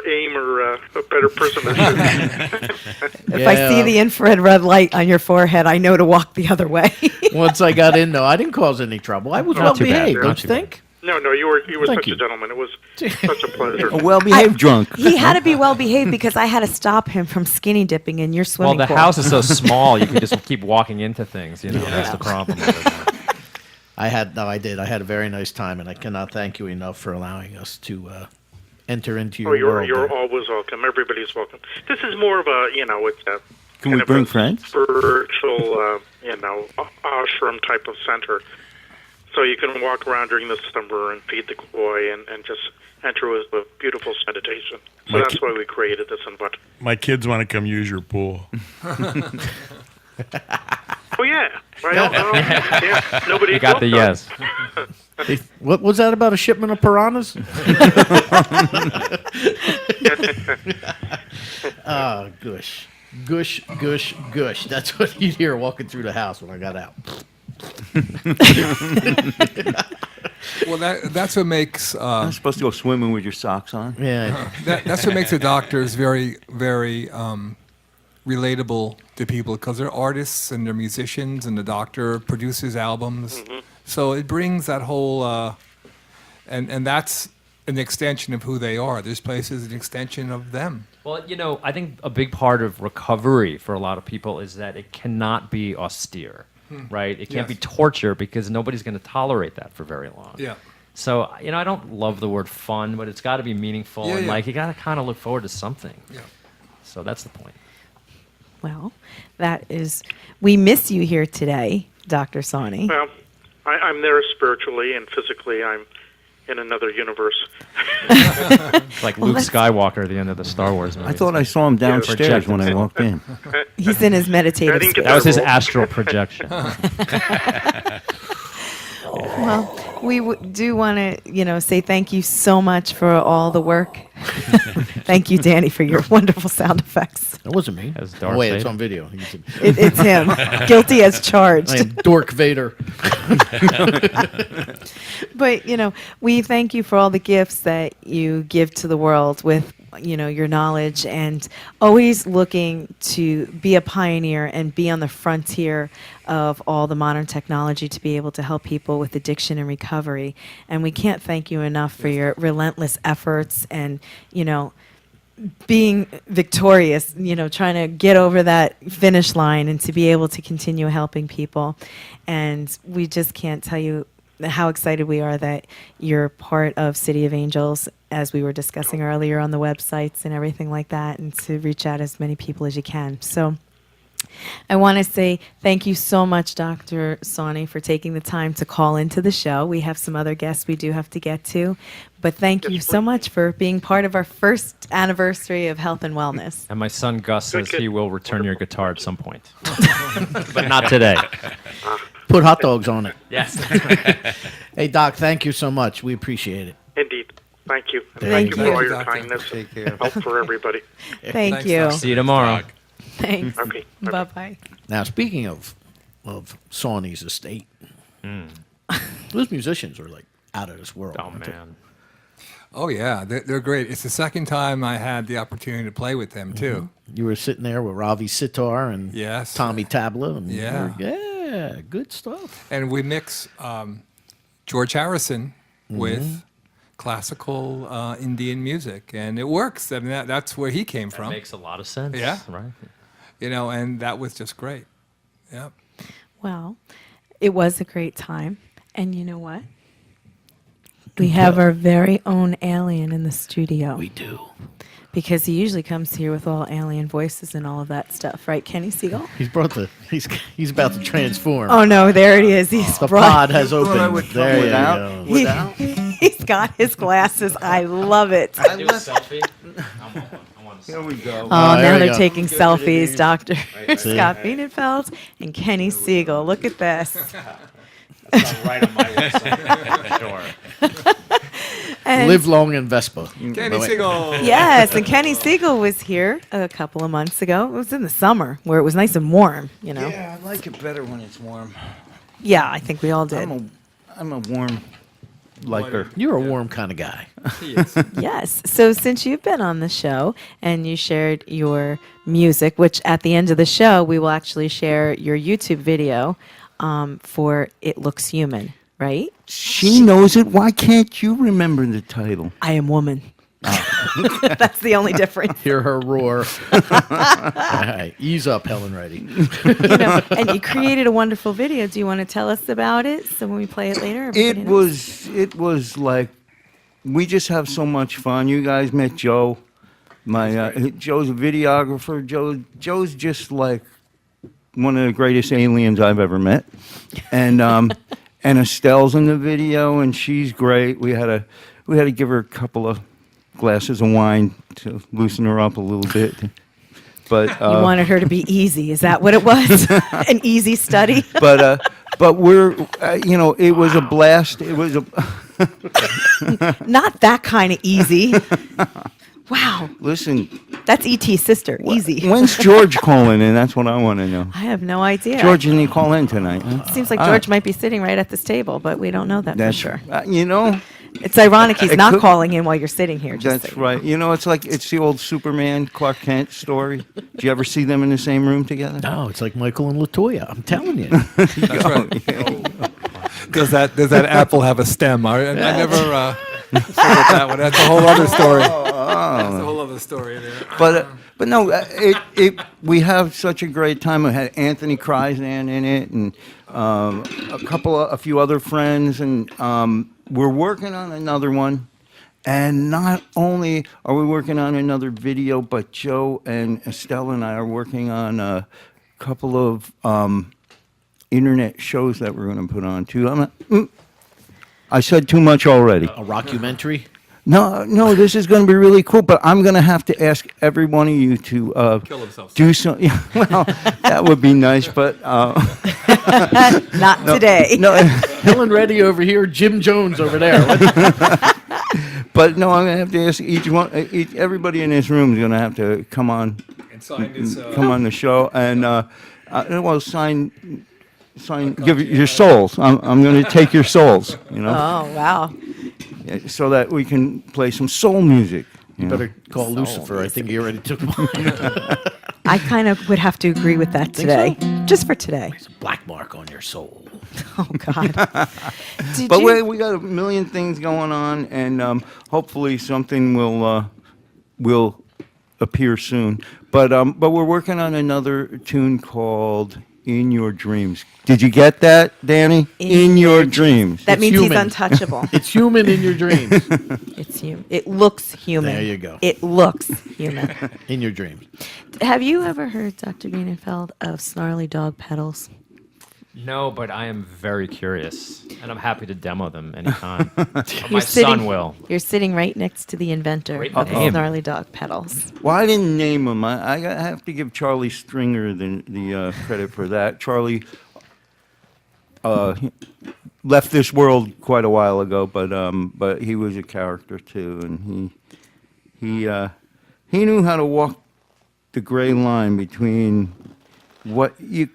aim or a better prism. If I see the infrared red light on your forehead, I know to walk the other way. Once I got in, though, I didn't cause any trouble. I was Not well too bad. behaved, Not don't too you think? No, you were Thank such you. a gentleman. It was such a pleasure. A well-behaved drunk. He had to be well behaved because I had to stop him from skinny dipping in your Well, swimming the pool. house is so small, you can just keep walking into things. You know, that's the problem. with it. I did. I had a very nice time, and I cannot thank you enough for allowing us to enter into your Oh, you're world. you're there. always welcome. Everybody's welcome. This is more of a it's a Can kind we of bring a friends? spiritual ashram type of center. So you can walk around during the summer and feed the koi and just enter with a beautiful meditation. So My that's ki- why we created this environment. My kids want to come use your pool. Oh yeah, right. Yeah, nobody. You got the yes. What was that about a shipment of piranhas? Oh, gush. Gush, gush, gush. That's what you'd hear walking through the house when I got out. Well, that's what makes I'm supposed to go swimming with your socks on. Yeah. that's what makes the doctors very, very relatable to people because they're artists and they're musicians, and the doctor produces albums. So it brings that whole, and that's an extension of who they are. This place is an extension of them. Well, I think a big part of recovery for a lot of people is that it cannot be austere, right? It can't be Yes. torture because nobody's going to tolerate that for very long. Yeah. So, I don't love the word fun, but it's got to be meaningful. Yeah, and, yeah. you got to kind of look forward to something. Yeah. So that's the point. Well, we miss you here today, Dr. Sawhney. Well, I'm there spiritually, and physically I'm in another universe. It's like Luke Skywalker at the end of the Star Wars movie. I thought I saw him downstairs when I walked in. He's in his meditative I didn't get state. That was his role. astral projection. Well, we do want to, say thank you so much for all the work. Thank you, Danny, for your wonderful sound effects. That wasn't me. As Darth Oh, wait, it's Vader. on video. It's him, guilty as charged. I am Dork Vader. But, we thank you for all the gifts that you give to the world with, your knowledge and always looking to be a pioneer and be on the frontier of all the modern technology to be able to help people with addiction and recovery. And we can't thank you enough for your relentless efforts and, being victorious, trying to get over that finish line and to be able to continue helping people. And we just can't tell you how excited we are that you're part of City of Angels, as we were discussing earlier on the websites and everything like that, and to reach out as many people as you can. So I want to say thank you so much, Dr. Sawhney, for taking the time to call into the show. We have some other guests we do have to get to, but thank you so much for being part of our first anniversary of Health and Wellness. And my son Gus says Good. he will return your guitar at some point. But not today. Put hot dogs on it. Yes. Hey, Doc, thank you so much. We appreciate it. Indeed. Thank you. And Thank thank you you. for all your Doctor. kindness Take care. and help for everybody. Thank Thanks, you. Doc. See you tomorrow. Thanks. Okay. Bye-bye. Now, speaking of Sawney's estate, those musicians are like out of this world. Oh, aren't they? man. Oh, yeah. They're great. It's the second time I had the opportunity to play with them, too. You were sitting there with Ravi Sitar and Yes. Tommy Tabla. And Yeah. yeah, good stuff. And we mix George Harrison with classical Indian music, and it works. I mean, that's where he came That from. makes a lot of sense. Yeah. Right? And that was just great. Yeah. Well, it was a great time. And you know what? We have our very own alien in the studio. We do. Because he usually comes here with all alien voices and all of that stuff, right, Kenny Segall? He's about to transform. Oh no, there it is. He's The brought- pod has opened. I would come There you without. go. Without? He's got his glasses. I love it. Do a selfie? I want to Here we go. Oh, there now you they're go. taking selfies, Dr. right. Scott Bienenfeld and Kenny Segall. Look at this. right on my website. Sure. And Live long in Vespa. Kenny Wait. Segall. yes, and Kenny Segall was here a couple of months ago. It was in the summer where it was nice and warm, Yeah, I like it better when it's warm. Yeah, I think we all did. I'm a warm liker. You're a warm kind of guy. Yes. So since you've been on the show and you shared your music, which at the end of the show, we will actually share your YouTube video for It Looks Human, right? She knows it. Why can't you remember the title? I am woman. That's the only difference. Hear her roar. All right, ease up, Helen Reddy. And you created a wonderful video. Do you want to tell us about it? So when we play it later, everybody knows? It was like, we just have so much fun. You guys met Joe. Joe's a videographer. Joe's just like one of the greatest aliens I've ever met. And and Estelle's in the video, and she's great. We had to give her a couple of glasses of wine to loosen her up a little bit. But You wanted her to be easy. Is that what it was? An easy study? but we're it was a blast. It was a Not that kind of easy. Wow. listen. That's E.T.'s sister. Easy. When's George calling in? That's what I want to know. I have no idea. George, didn't he call in tonight? Huh? Seems like George might be sitting right at this table, but we don't know that That's for sure. It's It's ironic he's it not could- calling in while you're sitting here. Just That's so you know. right. It's the old Superman Clark Kent story. Did you ever see them in the same room together? No, it's like Michael and Latoya. I'm telling you. That's right. Does that apple have a stem? I never figured that one. That's a whole other story. That's a whole other story there. But no, we have such a great time. We had Anthony Kryzan in it, and a few other friends, and we're working on another one. And not only are we working on another video, but Joe and Estelle and I are working on a couple of internet shows that we're going to put on too. I said too much already. A rockumentary? No, this is going to be really cool, but I'm going to have to ask every one of you to Kill themselves. do some. Yeah, well, that would be nice, but Not today. no. Helen Reddy over here, Jim Jones over there. But no, I'm going to have to ask everybody in this room is going to have to come on And sign this. come on the show and sign give your souls. I'm going to take your souls, Oh, wow. so that we can play some soul music. You better call Lucifer. I think he already took mine. I kind of would have to agree with that today. Just for today. There's a black mark on your soul. Oh, God. But we got a million things going on, and hopefully something will appear soon. But we're working on another tune called "In Your Dreams." Did you get that, Danny? In your dreams. That It's means human. he's untouchable. It's human in your dreams. It's human. It looks human. There you go. It looks human. In your dreams. Have you ever heard, Dr. Bienenfeld, of snarly dog pedals? No, but I am very curious, and I'm happy to demo them anytime. My son will. You're sitting right next to the inventor Great of the name. snarly dog pedals. Well, I didn't name him. I have to give Charlie Stringer the credit for that. Charlie left this world quite a while ago, but he was a character too, and he knew how to walk the gray line between what you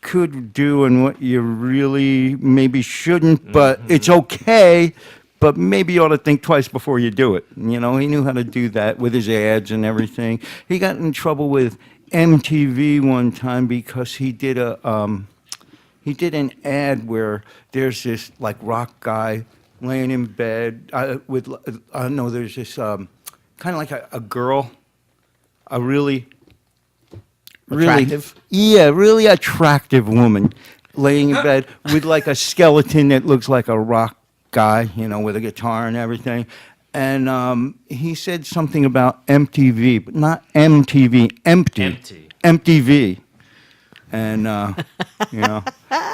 could do and what you really maybe shouldn't, but it's okay. But maybe you ought to think twice before you do it. He knew how to do that with his ads and everything. He got in trouble with MTV one time because he did an ad where there's this like rock guy laying in bed there's this kind of like a girl, a really Attractive? really attractive woman laying in bed with like a skeleton that looks like a rock guy, with a guitar and everything. And he said something about MTV, but not MTV, empty. MTV. And,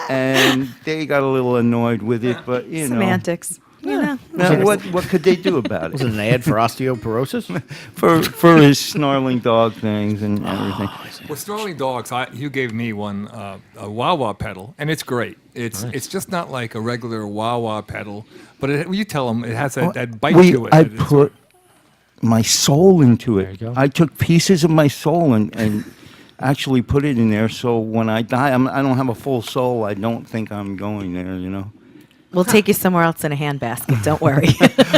and they got a little annoyed with it, but, Semantics. Now, what could they do about Was it? it an ad for osteoporosis? for his snarling dog things and everything. Well, snarling dogs. You gave me one, a wah-wah pedal, and it's great. It's just not like a regular wah-wah pedal, but you tell them it has that bite to it. I put my soul into it. There you go. I took pieces of my soul and actually put it in there. So when I die, I don't have a full soul. I don't think I'm going there. We'll take you somewhere else in a handbasket. Don't worry.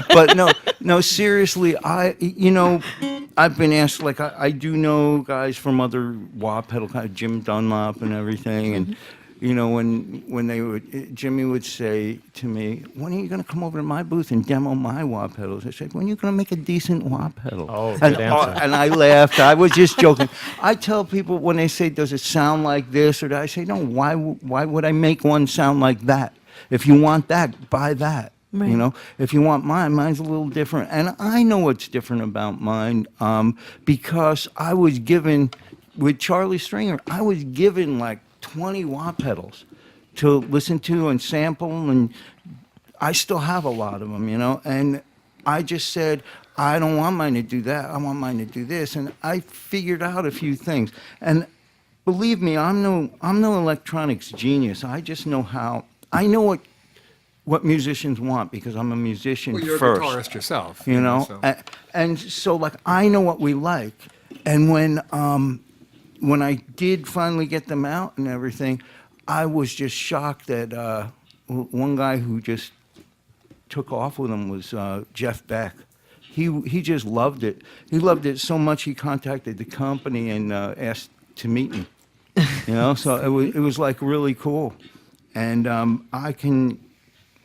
But no, seriously, I've been asked, like, I do know guys from other wah pedal, kind of Jim Dunlop and everything, and when Jimmy would say to me, "When are you going to come over to my booth and demo my wah pedals?" I said, "When are you going to make a decent wah pedal?" Oh, good answer. And I laughed. I was just joking. I tell people when they say, "Does it sound like this?" or that, I say, "No. Why would I make one sound like that? If you want that, buy that." Right. If you want mine's a little different. And I know what's different about mine because I was given, with Charlie Stringer, I was given like 20 wah pedals to listen to and sample, and I still have a lot of them, and I just said, I don't want mine to do that. I want mine to do this. And I figured out a few things. And believe me, I'm no electronics genius. I just know how. I know what musicians want because I'm a musician Well, you're first. a guitarist yourself. So. And so like I know what we like. And when I did finally get them out and everything, I was just shocked that one guy who just took off with them was Jeff Beck. He just loved it. He loved it so much he contacted the company and asked to meet me. So it was like really cool. And I can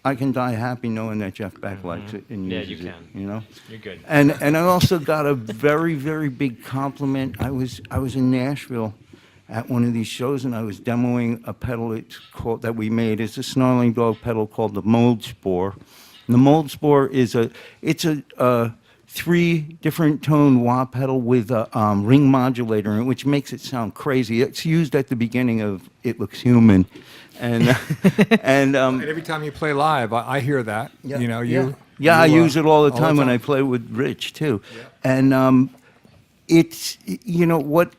I can die happy knowing that Jeff Beck likes it and Yeah, uses you it. can. You know. You're good. And I also got a very, very big compliment. I was in Nashville at one of these shows, and I was demoing a pedal that we made. It's a snarling dog pedal called the Mold Spore. And the Mold Spore is a 3 different tone wah pedal with a ring modulator in it, which makes it sound crazy. It's used at the beginning of It Looks Human. And And every time you play live, I hear that. You know, I use it all the time when I time. play with Ryche too. And it's, you know, what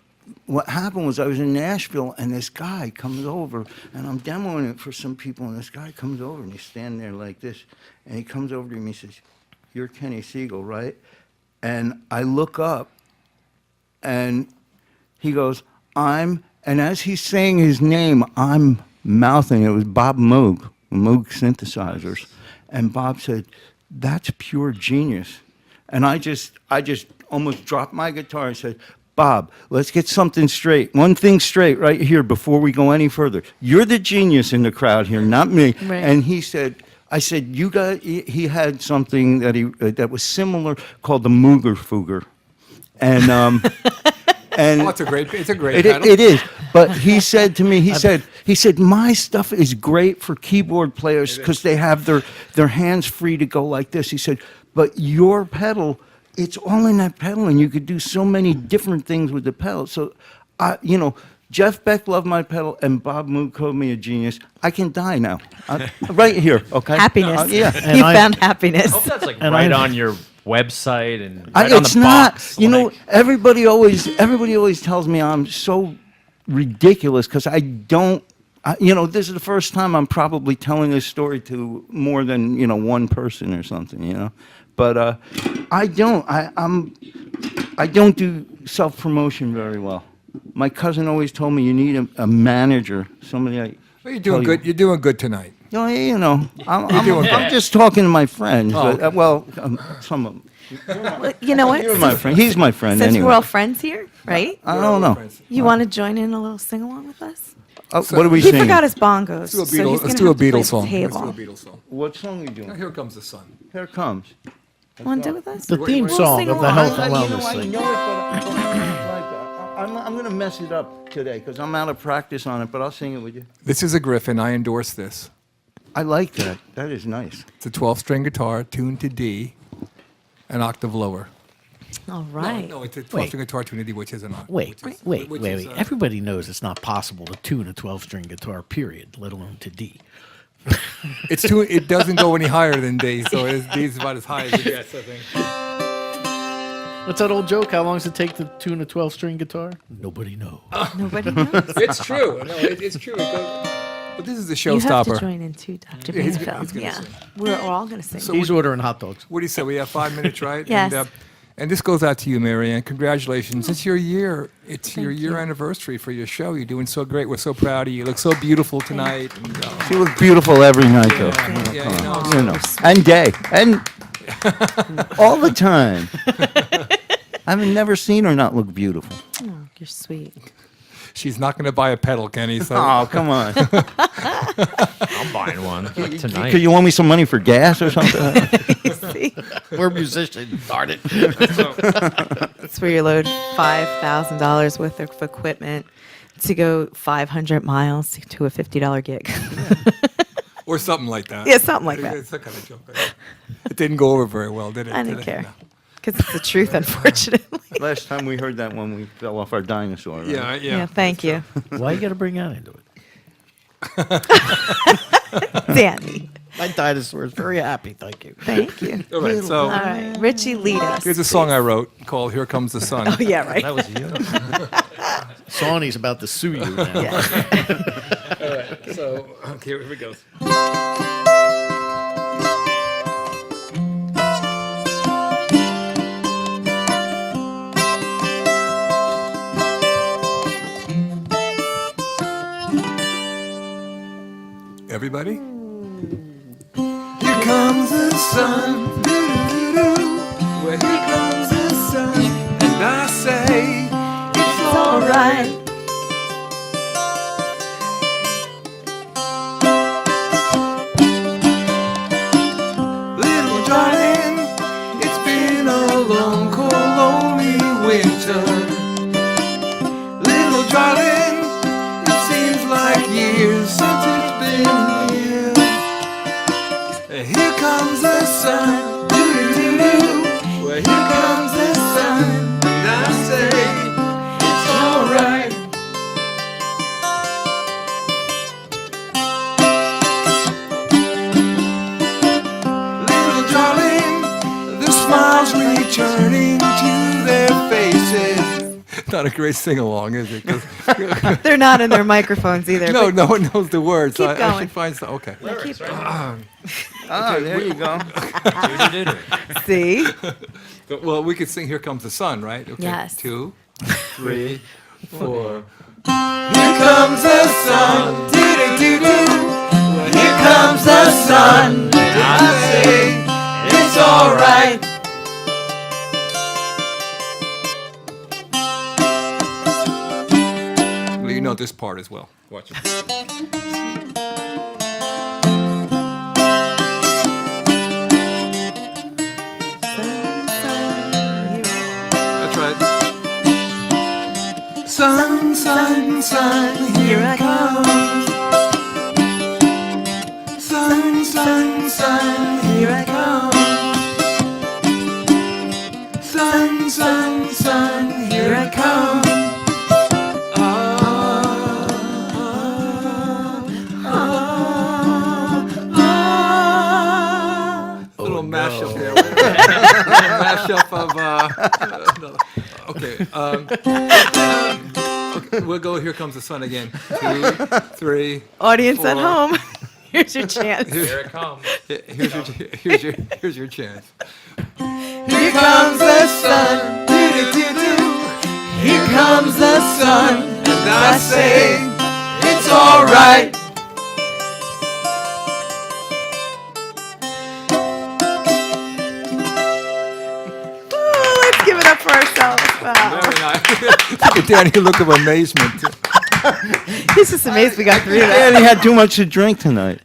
happened was I was in Nashville, and this guy comes over, and I'm demoing it for some people, and this guy comes over, and he's standing there like this, and he comes over to me and says, "You're Kenny Segall, right?" And I look up, and he goes, and as he's saying his name, I'm mouthing, it was Bob Moog synthesizers. And Bob said, "That's pure genius." And I just almost dropped my guitar and said, "Bob, let's get something straight. One thing straight right here before we go any further. You're the genius in the crowd here, not me." Right. And he had something that was similar called the Mooger Fooger. And and It's a great pedal. it is. But he said to me, he said, "My stuff is great for keyboard players because they have their hands free to go like this." He said, "But your pedal, it's all in that pedal, and you could do so many different things with the pedal." So, you know, Jeff Beck loved my pedal, and Bob Moog called me a genius. I can die now, right here. Okay, Happiness. yeah. You found happiness. I hope that's like And right I- on your website and right on It's the not. box. You know, like- everybody always tells me I'm so ridiculous because I don't. You know, this is the first time I'm probably telling this story to more than, you know, one person or something. You know, but I don't. I don't do self promotion very well. My cousin always told me you need a manager, somebody like. Well, you're doing good. You're doing good tonight. You know, doing I'm just talking to my friends. Oh, But, well, some of them. Well, you know what? You're my friend. He's my friend Since anyway. we're all friends here, right? I don't know. You want to join in a little sing along with us? What are we He singing? forgot his bongos. Let's do a so Beatles. he's Let's gonna do a have to play Beatles the song. Let's do a table. Beatles song. What song are you doing? Now, Here Comes the Sun. Here it comes. Want to do with us? The theme We'll song sing of the along. Health and You know, Wellness I thing. know it, but I'm going to mess it up today because I'm out of practice on it, but I'll sing it with you. This is a Griffin. I endorse this. I like that. That is nice. It's a 12-string guitar tuned to D, an octave lower. All right. No, it's a 12-string guitar tuned to D, which is an octave. Wait. which is, Everybody knows it's not possible to tune a 12-string guitar, period, let alone to D. It's too. It doesn't go any higher than D, so D is about as high as it gets, I think. What's that old joke? How long does it take to tune a 12-string guitar? Nobody knows. Nobody knows. It's true. No, it's true. It goes, but this is a You have to showstopper. join in too, Dr. Yeah, he's Bienenfeld. gonna Yeah, sing. we're all going to sing. So He's ordering hot dogs. What do you say? We have 5 minutes, right? Yes. And this goes out to you, Maryann. Congratulations. It's your year. It's your Thank year you. anniversary for your show. You're doing so great. We're so proud of you. You look so beautiful tonight. And, She looks beautiful every night, though. yeah, you know, You know, and day, and all the time. I've never seen her not look beautiful. Oh, you're sweet. she's not going to buy a pedal, Kenny. So Oh, come on. I'm buying one tonight. Could you want me some money for gas or something? See? We're musicians, darn it. That's where you load $5,000 worth of equipment to go 500 miles to a $50 gig. or something like that. Yeah, something like that. It's that kind of joke. It didn't go over very well, did it? I didn't Did it? care. No. Because it's the truth, unfortunately. Last time we heard that one, we fell off our dinosaur. Right? Yeah, Yeah, thank you. Why you got to bring that into it? Danny. My dinosaur is very happy, thank you. Thank you. All right, so All right. Richie, lead us. here's a song I wrote called "Here Comes the Sun." Oh, yeah, right. That was you. Sawney's about to sue you now. Yeah. So okay, here we go. Everybody? Here comes the sun. Doo-doo-doo-doo. Well, here comes the sun. And I say, it's All right. sun. Doo-doo-doo-doo. Well, here comes the sun. And I say, it's alright. Little darling, the smiles returning to their faces. Not a great sing-along, is it? 'Cause They're not in their microphones either. no, but no one knows the words. Keep I going. should find some. Okay. keep going. Oh, there you go. See? Well, we could sing "Here Comes the Sun," right? Okay. Yes. 2, 3, 4. Here comes the sun. Doo-doo-doo-doo. Here comes the sun. And I say it's all right. Well, you know this part as well. Watch it. That's right. Sun, sun, sun, here I come. Sun, sun, sun, here I come. Sun, sun, sun, here I come. Little mashup there. Mashup of okay. Okay, we'll go. Here comes the sun again. 2, 3. Audience at 4. home, here's your chance. Here it comes. Here's your chance. Here comes the sun. Doo-doo-doo-doo. Here comes the sun. And I say it's all right. Ooh, let's give it up for ourselves. Wow. Very nice. Look at Danny, look of amazement. He's just amazed we got through that. Danny had too much to drink tonight.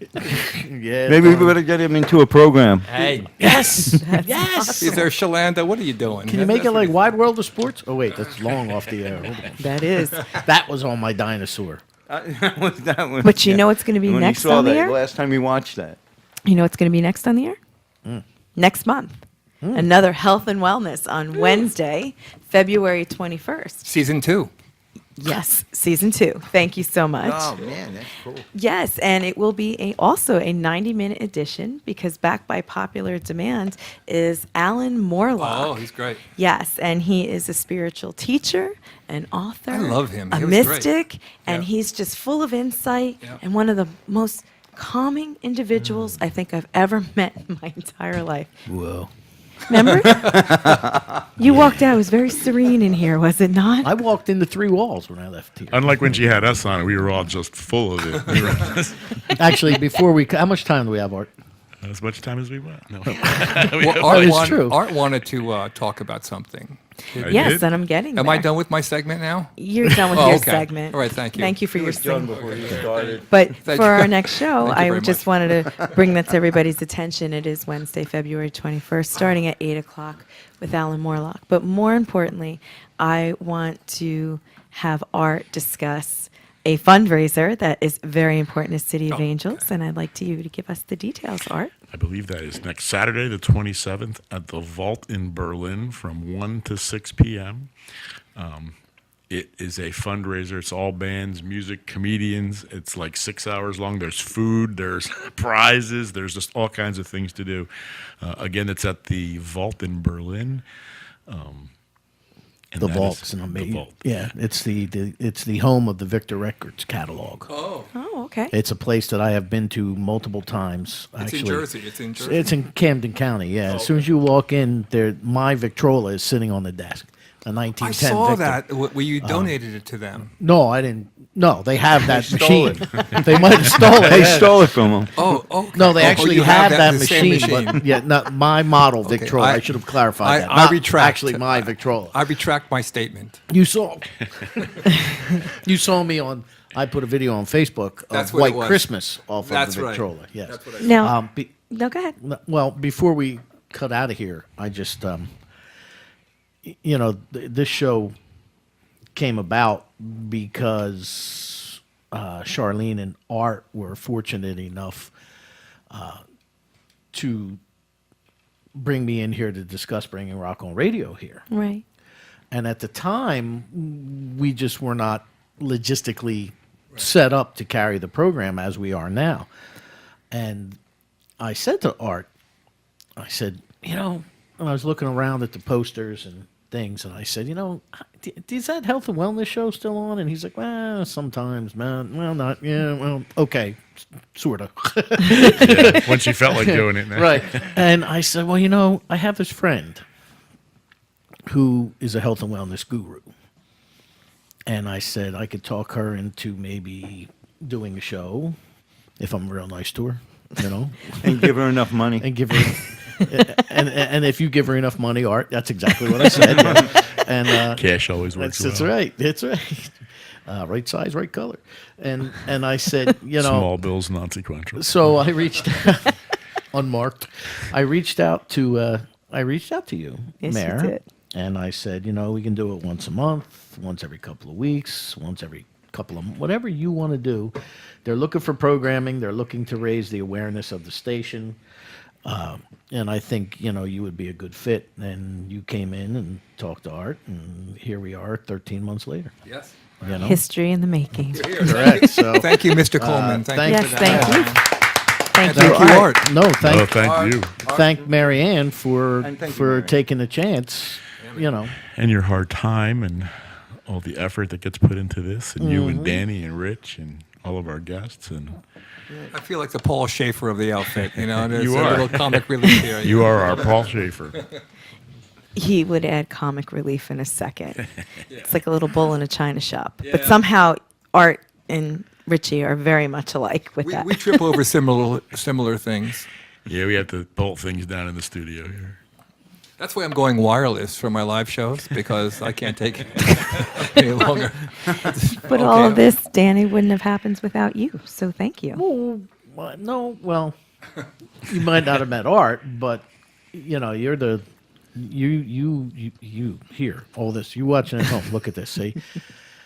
Yeah. Maybe we better get him into a program. Hey, Yes. Yes. Is there Chlanda? What are you doing? Can you make it like Wide World of Sports? Oh wait, that's long off the air. Hold on. That is. That was on my dinosaur. That one. But you know what's going to be When next you saw on the that air? last time you watched that. You know what's going to be next on the air? Next month. Another health and wellness on Wednesday, February 21st. Season 2. Yes, season 2. Thank you so much. Oh man, that's cool. Yes, and it will be also a 90-minute edition because back by popular demand is Alan Morlock. Oh, he's great. Yes, and he is a spiritual teacher, an author. I love him. A He was great. mystic, and Yeah. he's just full of insight Yeah. and one of the most calming individuals I think I've ever met in my entire life. Whoa. Remember? You walked out. It was very serene in here, was it not? I walked into 3 walls when I left here. Unlike when she had us on, we were all just full of it. We were Actually, before we, how much time do we have, Art? as much time as we want. No. Well, Art, is true. Art wanted to talk about something. I Yes, did? and I'm getting Am there. I done with my segment now? You're done with Oh, your okay. segment. All right, thank you. Thank you for your Done segment. before you started. But Thank for you. our next show, Thank you I very just much. wanted to bring that to everybody's attention. It is Wednesday, February 21st, starting at 8 o'clock with Alan Morlock. But more importantly, I want to have Art discuss a fundraiser that is very important to City of Angels, and I'd like you to give us the details, Art. I believe that is next Saturday, the 27th, at the Vault in Berlin from 1 to 6 p.m. It is a fundraiser. It's all bands, music, comedians. It's like 6 hours long. There's food, there's prizes, there's just all kinds of things to do. Again, it's at the Vault in Berlin. And The that Vault's is an the amazing. Vault. Yeah, it's the home of the Victor Records catalog. Oh, Oh, okay. It's a place that I have been to multiple times. it's Actually, in Jersey. It's in Jersey. It's in Camden County. Yeah, as soon as you walk in, there, my Victrola is sitting on the desk. A 1910 I saw Victor. that where you donated it to them. No, I didn't. No, they have that stole machine. They might have stolen it. They stole it from him. Oh, okay. No, they Oh, actually you have that the same machine, but yeah, not my model Victrola. I should have clarified that. I Not retract. Actually, my Victrola. I retract my statement. You saw, you saw me on. I put a video on Facebook That's of what it White was. Christmas off That's of the right. Victrola. Yes. That's what I Now, Be, no, go ahead. well, before we cut out of here, I just, this show came about because Charlene and Art were fortunate enough to bring me in here to discuss bringing rock on radio here. Right. And at the time, we just were not logistically set up to carry the program as we are now. And I said to Art, I said, you know, and I was looking around at the posters and things, and I said, you know, is that health and wellness show still on? And he's like, well, sometimes, man. Well, not, yeah, well, okay, sort of. Yeah, once you felt like doing it. Right. And I said, well, you know, I have this friend who is a health and wellness guru. And I said I could talk her into maybe doing a show if I'm real nice to her, you know. And give her enough money. And give her, and if you give her enough money, Art, that's exactly what I said. Yeah. And Cash always works that's well. right. That's right. Right size, right color. And I said, you know, Small bills, non-sequential. so I reached unmarked. I reached out to you, Yes, you Mayor, did. and I said, you know, we can do it once a month, once every couple of weeks, once every couple of whatever you want to do. They're looking for programming. They're looking to raise the awareness of the station, and I think you know you would be a good fit. And you came in and talked to Art, and here we are, 13 months later. Yes. You know, History in the making. correct. So Thank you, Mr. Coleman. Thank you. Yes, thank you. Thank you. Thank you, Art. No, thank Oh, thank you. thank Maryann for And thank you, Maryann. taking the chance. You know, And your hard time and all the effort that gets put into this, and you and Danny and Ryche and all of our guests. And I feel like the Paul Schaefer of the outfit. You know, there's You a are. little comic relief here. you are our Paul Schaefer. He would add comic relief in a second. It's like a little bull in a china shop. But somehow Art and Ryche are very much alike with that. We trip over similar things. Yeah, we have to bolt things down in the studio here. That's why I'm going wireless for my live shows, because I can't take it any longer. But all of this, Danny, wouldn't have happened without you. So thank you. no, well, you might not have met Art, but you know, you're the you hear all this. You watching at home? Look at this. See,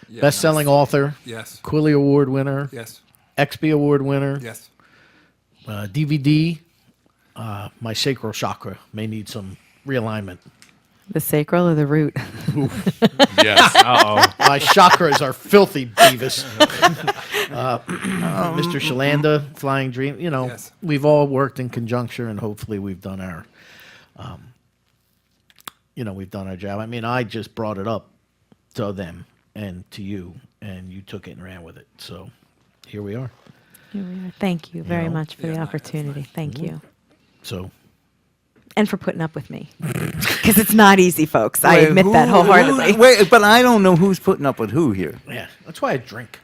Yeah, best-selling author, Yes. Quilly Award winner, Yes. XP Award winner, Yes. DVD. My sacral chakra may need some realignment. The sacral or the root? Yes. My chakras are filthy, Beavis. Mr. Chlanda, Flying Dream. You know, Yes. we've all worked in conjunction, and hopefully we've done our, we've done our job. I mean, I just brought it up to them and to you, and you took it and ran with it. So here we are. Here we are. Thank you very know? much for the opportunity. Thank you. So And for putting up with me. Because it's not easy, folks. I admit that wholeheartedly. Wait, but I don't know who's putting up with who here. yeah, that's why I drink.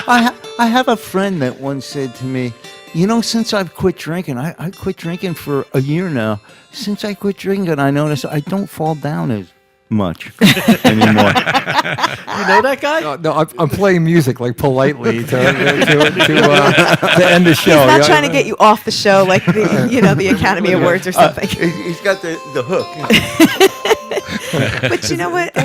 I have a friend that once said to me, you know, since I've quit drinking, I quit drinking for a year now. Since I quit drinking, I notice I don't fall down as much anymore. You know that guy? No, I'm playing music like politely to end the show. He's not Yeah. trying to get you off the show like the Academy Awards or something. He's got the hook. But you know what?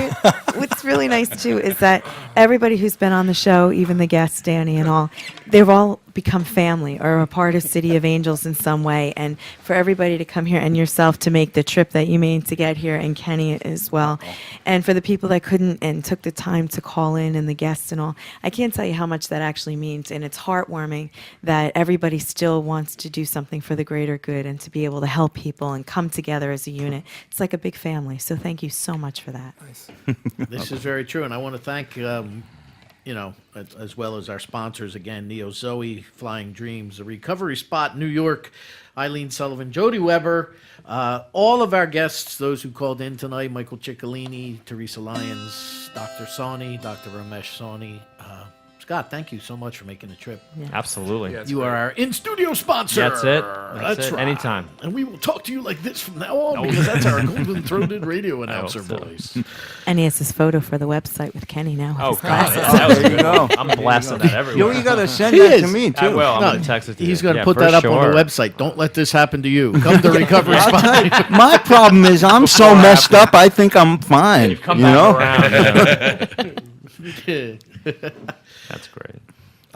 What's really nice too is that everybody who's been on the show, even the guests, Danny and all, they've all become family or a part of City of Angels in some way. And for everybody to come here and yourself to make the trip that you made to get here, and Kenny as well, and for the people that couldn't and took the time to call in and the guests and all, I can't tell you how much that actually means. And it's heartwarming that everybody still wants to do something for the greater good and to be able to help people and come together as a unit. It's like a big family. So thank you so much for that. This is very true, and I want to thank, as well as our sponsors again, Neo Zoe, Flying Dreams, The Recovery Spot, New York, Eileen Sullivan, Jody Weber, all of our guests, those who called in tonight, Michael Ciccolini, Theresa Lyons, Dr. Sawhney, Dr. Ramesh Sawhney. Scott, thank you so much for making the trip. Absolutely. Yeah, it's You great. are our in-studio sponsor. That's it. That's it. right. Anytime. And we will talk to you like this from now on because that's our golden-throated radio announcer so. voice. And he has his photo for the website with Kenny now. with Oh, his God. glasses. That was a There you good go. one. I'm blasting that everywhere. You got to send He that to is. me, I too. will. I'm No, going to text it to you. he's going to Yeah, put for that up sure. on the website. Don't let this happen to you. Come to Recovery I'll tell Spot. you, my problem is I'm so messed up, I think I'm fine. You've come you back know? around. That's great.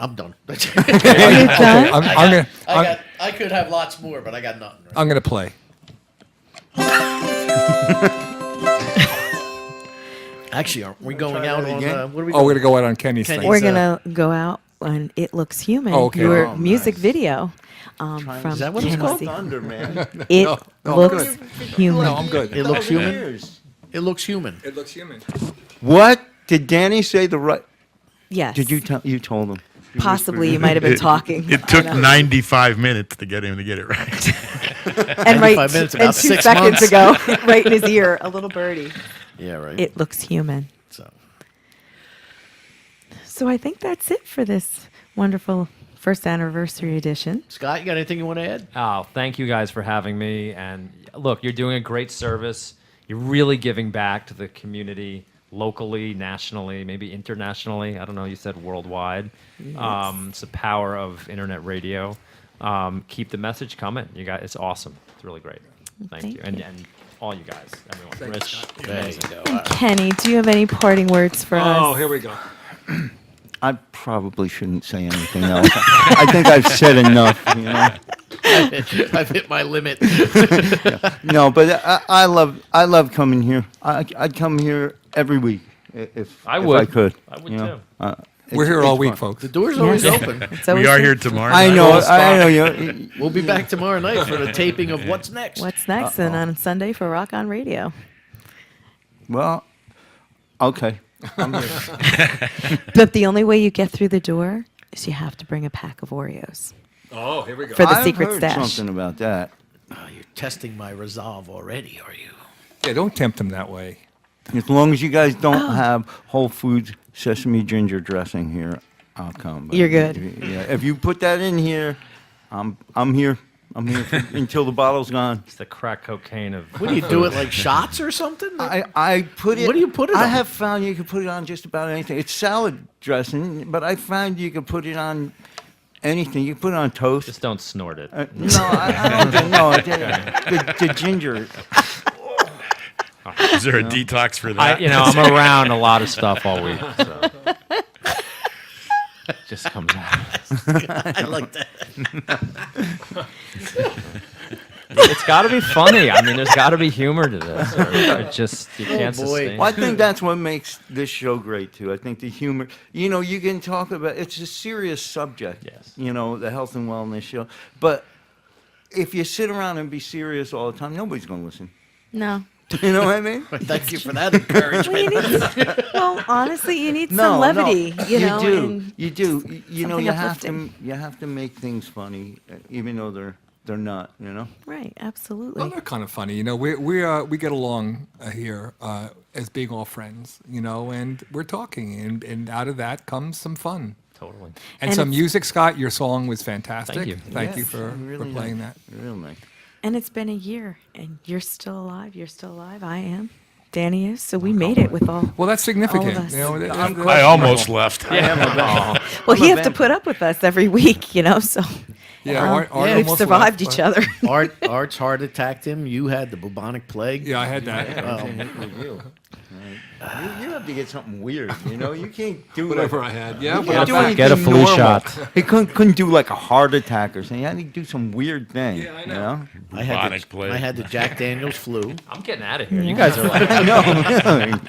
I'm done. Are you done? I'm I could have lots more, but I got nothing. Right? I'm going to play. Actually, aren't we going out on? What are we? Oh, we're going to go out on Kenny's thing. We're gonna go out on "It Looks Human," Oh, okay. your Oh, music nice. video from Is that what it's called? Tennessee. Thunder, man. It No, I'm looks good. human. No, I'm good. It looks human. Years. It looks human. It looks human. What did Danny say? The right? Yes. Did you tell? You told him. You Possibly you whispered might have been talking. It I took know. 95 minutes to get him to get it right. And right 95 minutes, and about 2 6 seconds months. ago, right in his ear, a little birdie. Yeah, right. It looks human. So I think that's it for this wonderful first anniversary edition. Scott, you got anything you want to add? Oh, thank you guys for having me. And look, you're doing a great service. You're really giving back to the community locally, nationally, maybe internationally. I don't know, you said worldwide. It's the power of internet radio. Keep the message coming. You guys, it's awesome. It's really great. Thank you. And all you guys, everyone. Rich, There you go. And Kenny, do you have any parting words for us? Oh, here we go. I probably shouldn't say anything else. I think I've said enough. You know. I've hit my limit. No, but I love coming here. I'd come here every week if I if would. I could. I would you know. too. We're here it's all week, fun. folks. The door's always Yes. open. It's always We are good. here tomorrow. I night. know. I know. You. We'll be back tomorrow night for the taping of What's Next. What's next? And on Sunday for Rock On Radio. Well, okay. I'm here. But the only way you get through the door is you have to bring a pack of Oreos Oh, here we go. for the I've secret heard stash. something about that. Oh, you're testing my resolve already, are you? Yeah, don't tempt him that way. As long as you guys don't Oh. have Whole Foods sesame ginger dressing here, I'll come. But You're good. Yeah, if you put that in here, I'm here. I'm here until the bottle's gone. It's the crack cocaine of. What do you do it like shots or something? I put it. What do you put it I on? have found you can put it on just about anything. It's salad dressing, but I found you can put it on anything. You can put it on toast. Just don't snort it. No, I don't think. No, the ginger. Is there a detox for that? I'm around a lot of stuff all week. So. It just comes out. I like that. It's got to be funny. I mean, there's got to be humor to this. Or just you can't boy. sustain. Well, I think that's what makes this show great too. I think the humor. You know, you can talk about it's a serious subject. Yes. You know, the health and wellness show, but if you sit around and be serious all the time, nobody's going to listen. No. You know what I mean? Thank you for that encouragement. Well, honestly, you need No, some levity, no, you know. do. and You do. You know, something you have to. uplifting. You have to make things funny, even though they're not. You know. Right, absolutely. Well, they're kind of funny, you know. We get along here as being all friends, you know, and we're talking, and out of that comes some fun Totally. and And some it's- music. Scott, your song was fantastic. Thank you. Thank you Yes, for really playing nice. that. Real nice. And it's been a year, and you're still alive. You're still alive. I am. Danny is. So we made it with all. Well, that's significant. us. You know, I almost left. Well, you have to put up with us every week, you know. So Yeah, Art yeah, we've almost survived left, each but- other. Art's heart attacked him. You had the bubonic plague. Yeah, I had that. You have to get something weird. You know, you can't do Whatever like, I had. Yeah, you but can't do I'm back. Get a anything flu normal. shot. He couldn't do like a heart attack or something. He had to do some weird thing. Yeah, I You know. know? Bubonic plague. I had the Jack Daniels flu. I'm getting out of here. You guys are like. I know. Really.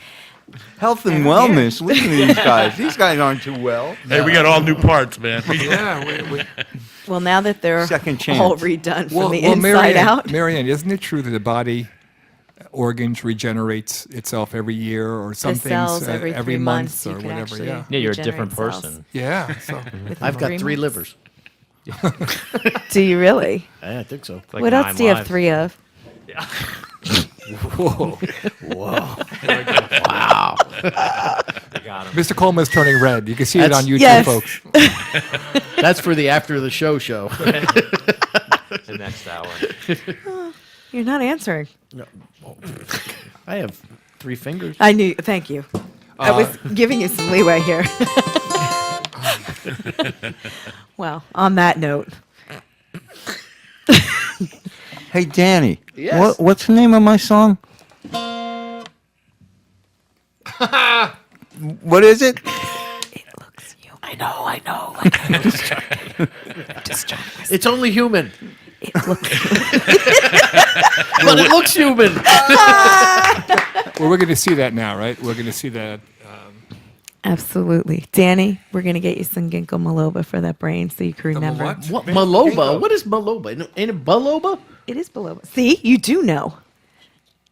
Health and wellness. Listen to these guys. These guys aren't too well. Hey, we got all new parts, man. Yeah, we, Well, now that they're Second chance. all redone from the inside Maryann, out. Maryann, isn't it true that the body organs regenerates itself every year or some The things cells every 3 month months, you or can whatever? actually- Yeah. Yeah, you're a Regenerate different cells. person. Yeah. So Within I've got 3 months. livers. Do you really? Yeah, I think so. Like What else 9 do you have lives. 3 of? whoa. You got him. Mr. Coleman's turning red. You can see it That's- on YouTube, Yes. folks. That's for the after the show show. The next hour. You're not answering. I have 3 fingers. I knew. Thank you. I was giving you some leeway here. Well, on that note, Hey, Danny. Yes. What's the name of my song? What is it? it looks you. I know. It's only human, It looks but it looks human. Well, we're going to see that now, right? We're going to see that. absolutely. Danny, we're going to get you some ginkgo biloba for that brain so you can remember. what? What Maloba? What is Maloba? Ain't it Baloba? It is biloba. See, you do know.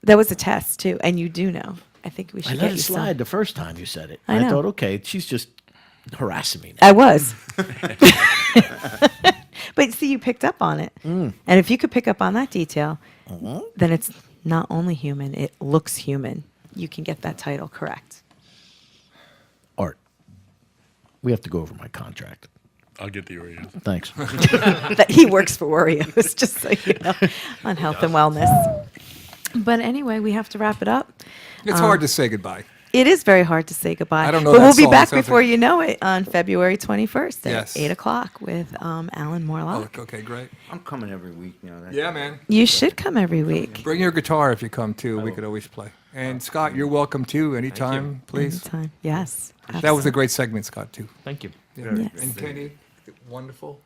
That was a test, too, and you do know. I think we I should let get it you slide some. the first time you said it. I know. thought, okay, she's just harassing me now. I was. But see, you picked up on it. And if you could pick up on that detail, then it's not only human, it looks human. You can get that title correct. Art, we have to go over my contract. I'll get the Oreos. Thanks. That he works for Oreos, just so you know, on health and wellness. But anyway, we have to wrap it up. It's hard to say goodbye. It is very hard to say goodbye. I don't know But that we'll be song, back so if before it- you know it on February 21st at Yes. 8 o'clock with Alan Morlock. Okay, great. I'm coming every week now. Yeah, man. You should come every week. Bring your guitar if you come, too. We could always play. And Scott, you're welcome, too, anytime, please. Anytime. Yes. That was a great segment, Scott, too. Thank you. Yeah. Yes. And Kenny, wonderful.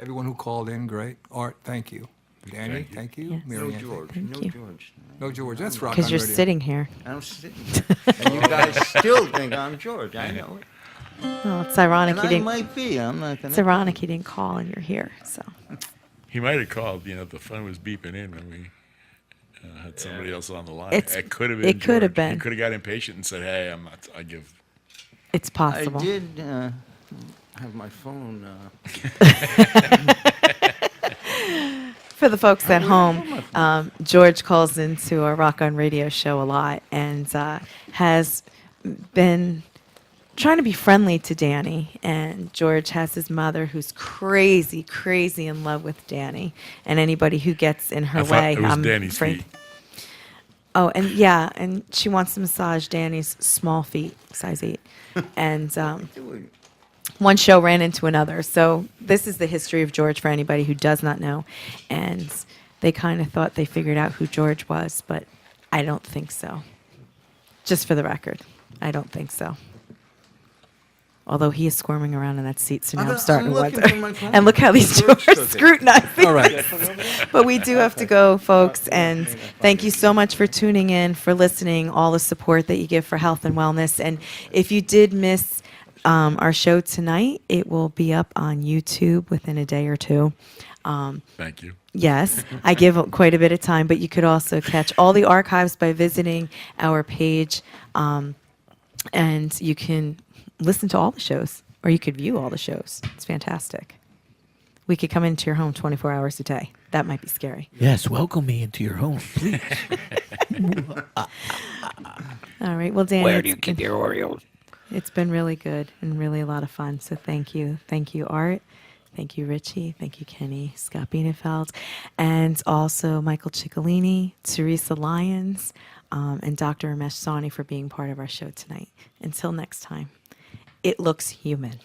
Everyone who called in, great. Art, thank you. Danny, thank you. Yes. No Maryann, George. Thank No you. George. No George. That's rock Because on you're radio. sitting here. I'm sitting here. And you guys still think I'm George. I know it. Well, it's ironic And you I didn't. might be. I'm not going It's to. ironic you didn't call and you're here. So He might have called. The phone was beeping in when we had somebody else on the line. It's- It could have been. it could have George. been. He could have got impatient and said, "Hey, I'm not. I give." it's I possible. did have my phone. For the folks at home, George calls into our Rock On Radio show a lot and has been trying to be friendly to Danny. And George has his mother who's crazy, crazy in love with Danny. And anybody who gets in her I thought way, it was I'm Danny's afraid. feet. Oh, and yeah, and she wants to massage Danny's small feet, size 8. And one show ran into another. So this is the history of George for anybody who does not know. And they kind of thought they figured out who George was, but I don't think so. Just for the record, I don't think so. Although he is squirming around in that seat, so now I'm starting to looking wonder. for my phone. And look how these two George are took it. scrutinizing. All right. But we do have to go, folks. And thank you so much for tuning in, for listening, all the support that you give for health and wellness. And if you did miss our show tonight, it will be up on YouTube within a day or two. Thank you. Yes, I give quite a bit of time, but you could also catch all the archives by visiting our page. And you can listen to all the shows, or you could view all the shows. It's fantastic. We could come into your home 24 hours a day. That might be scary. Yes, welcome me into your home, please. All right. Well, Dan, Where do you keep your Oreos? it's been really good and really a lot of fun. So thank you. Thank you, Art. Thank you, Ryche. Thank you, Kenny, Scott Bienenfeld, and also Michael Ciccolini, Theresa Lyons, and Dr. Ramesh Sawhney for being part of our show tonight. Until next time, it looks human.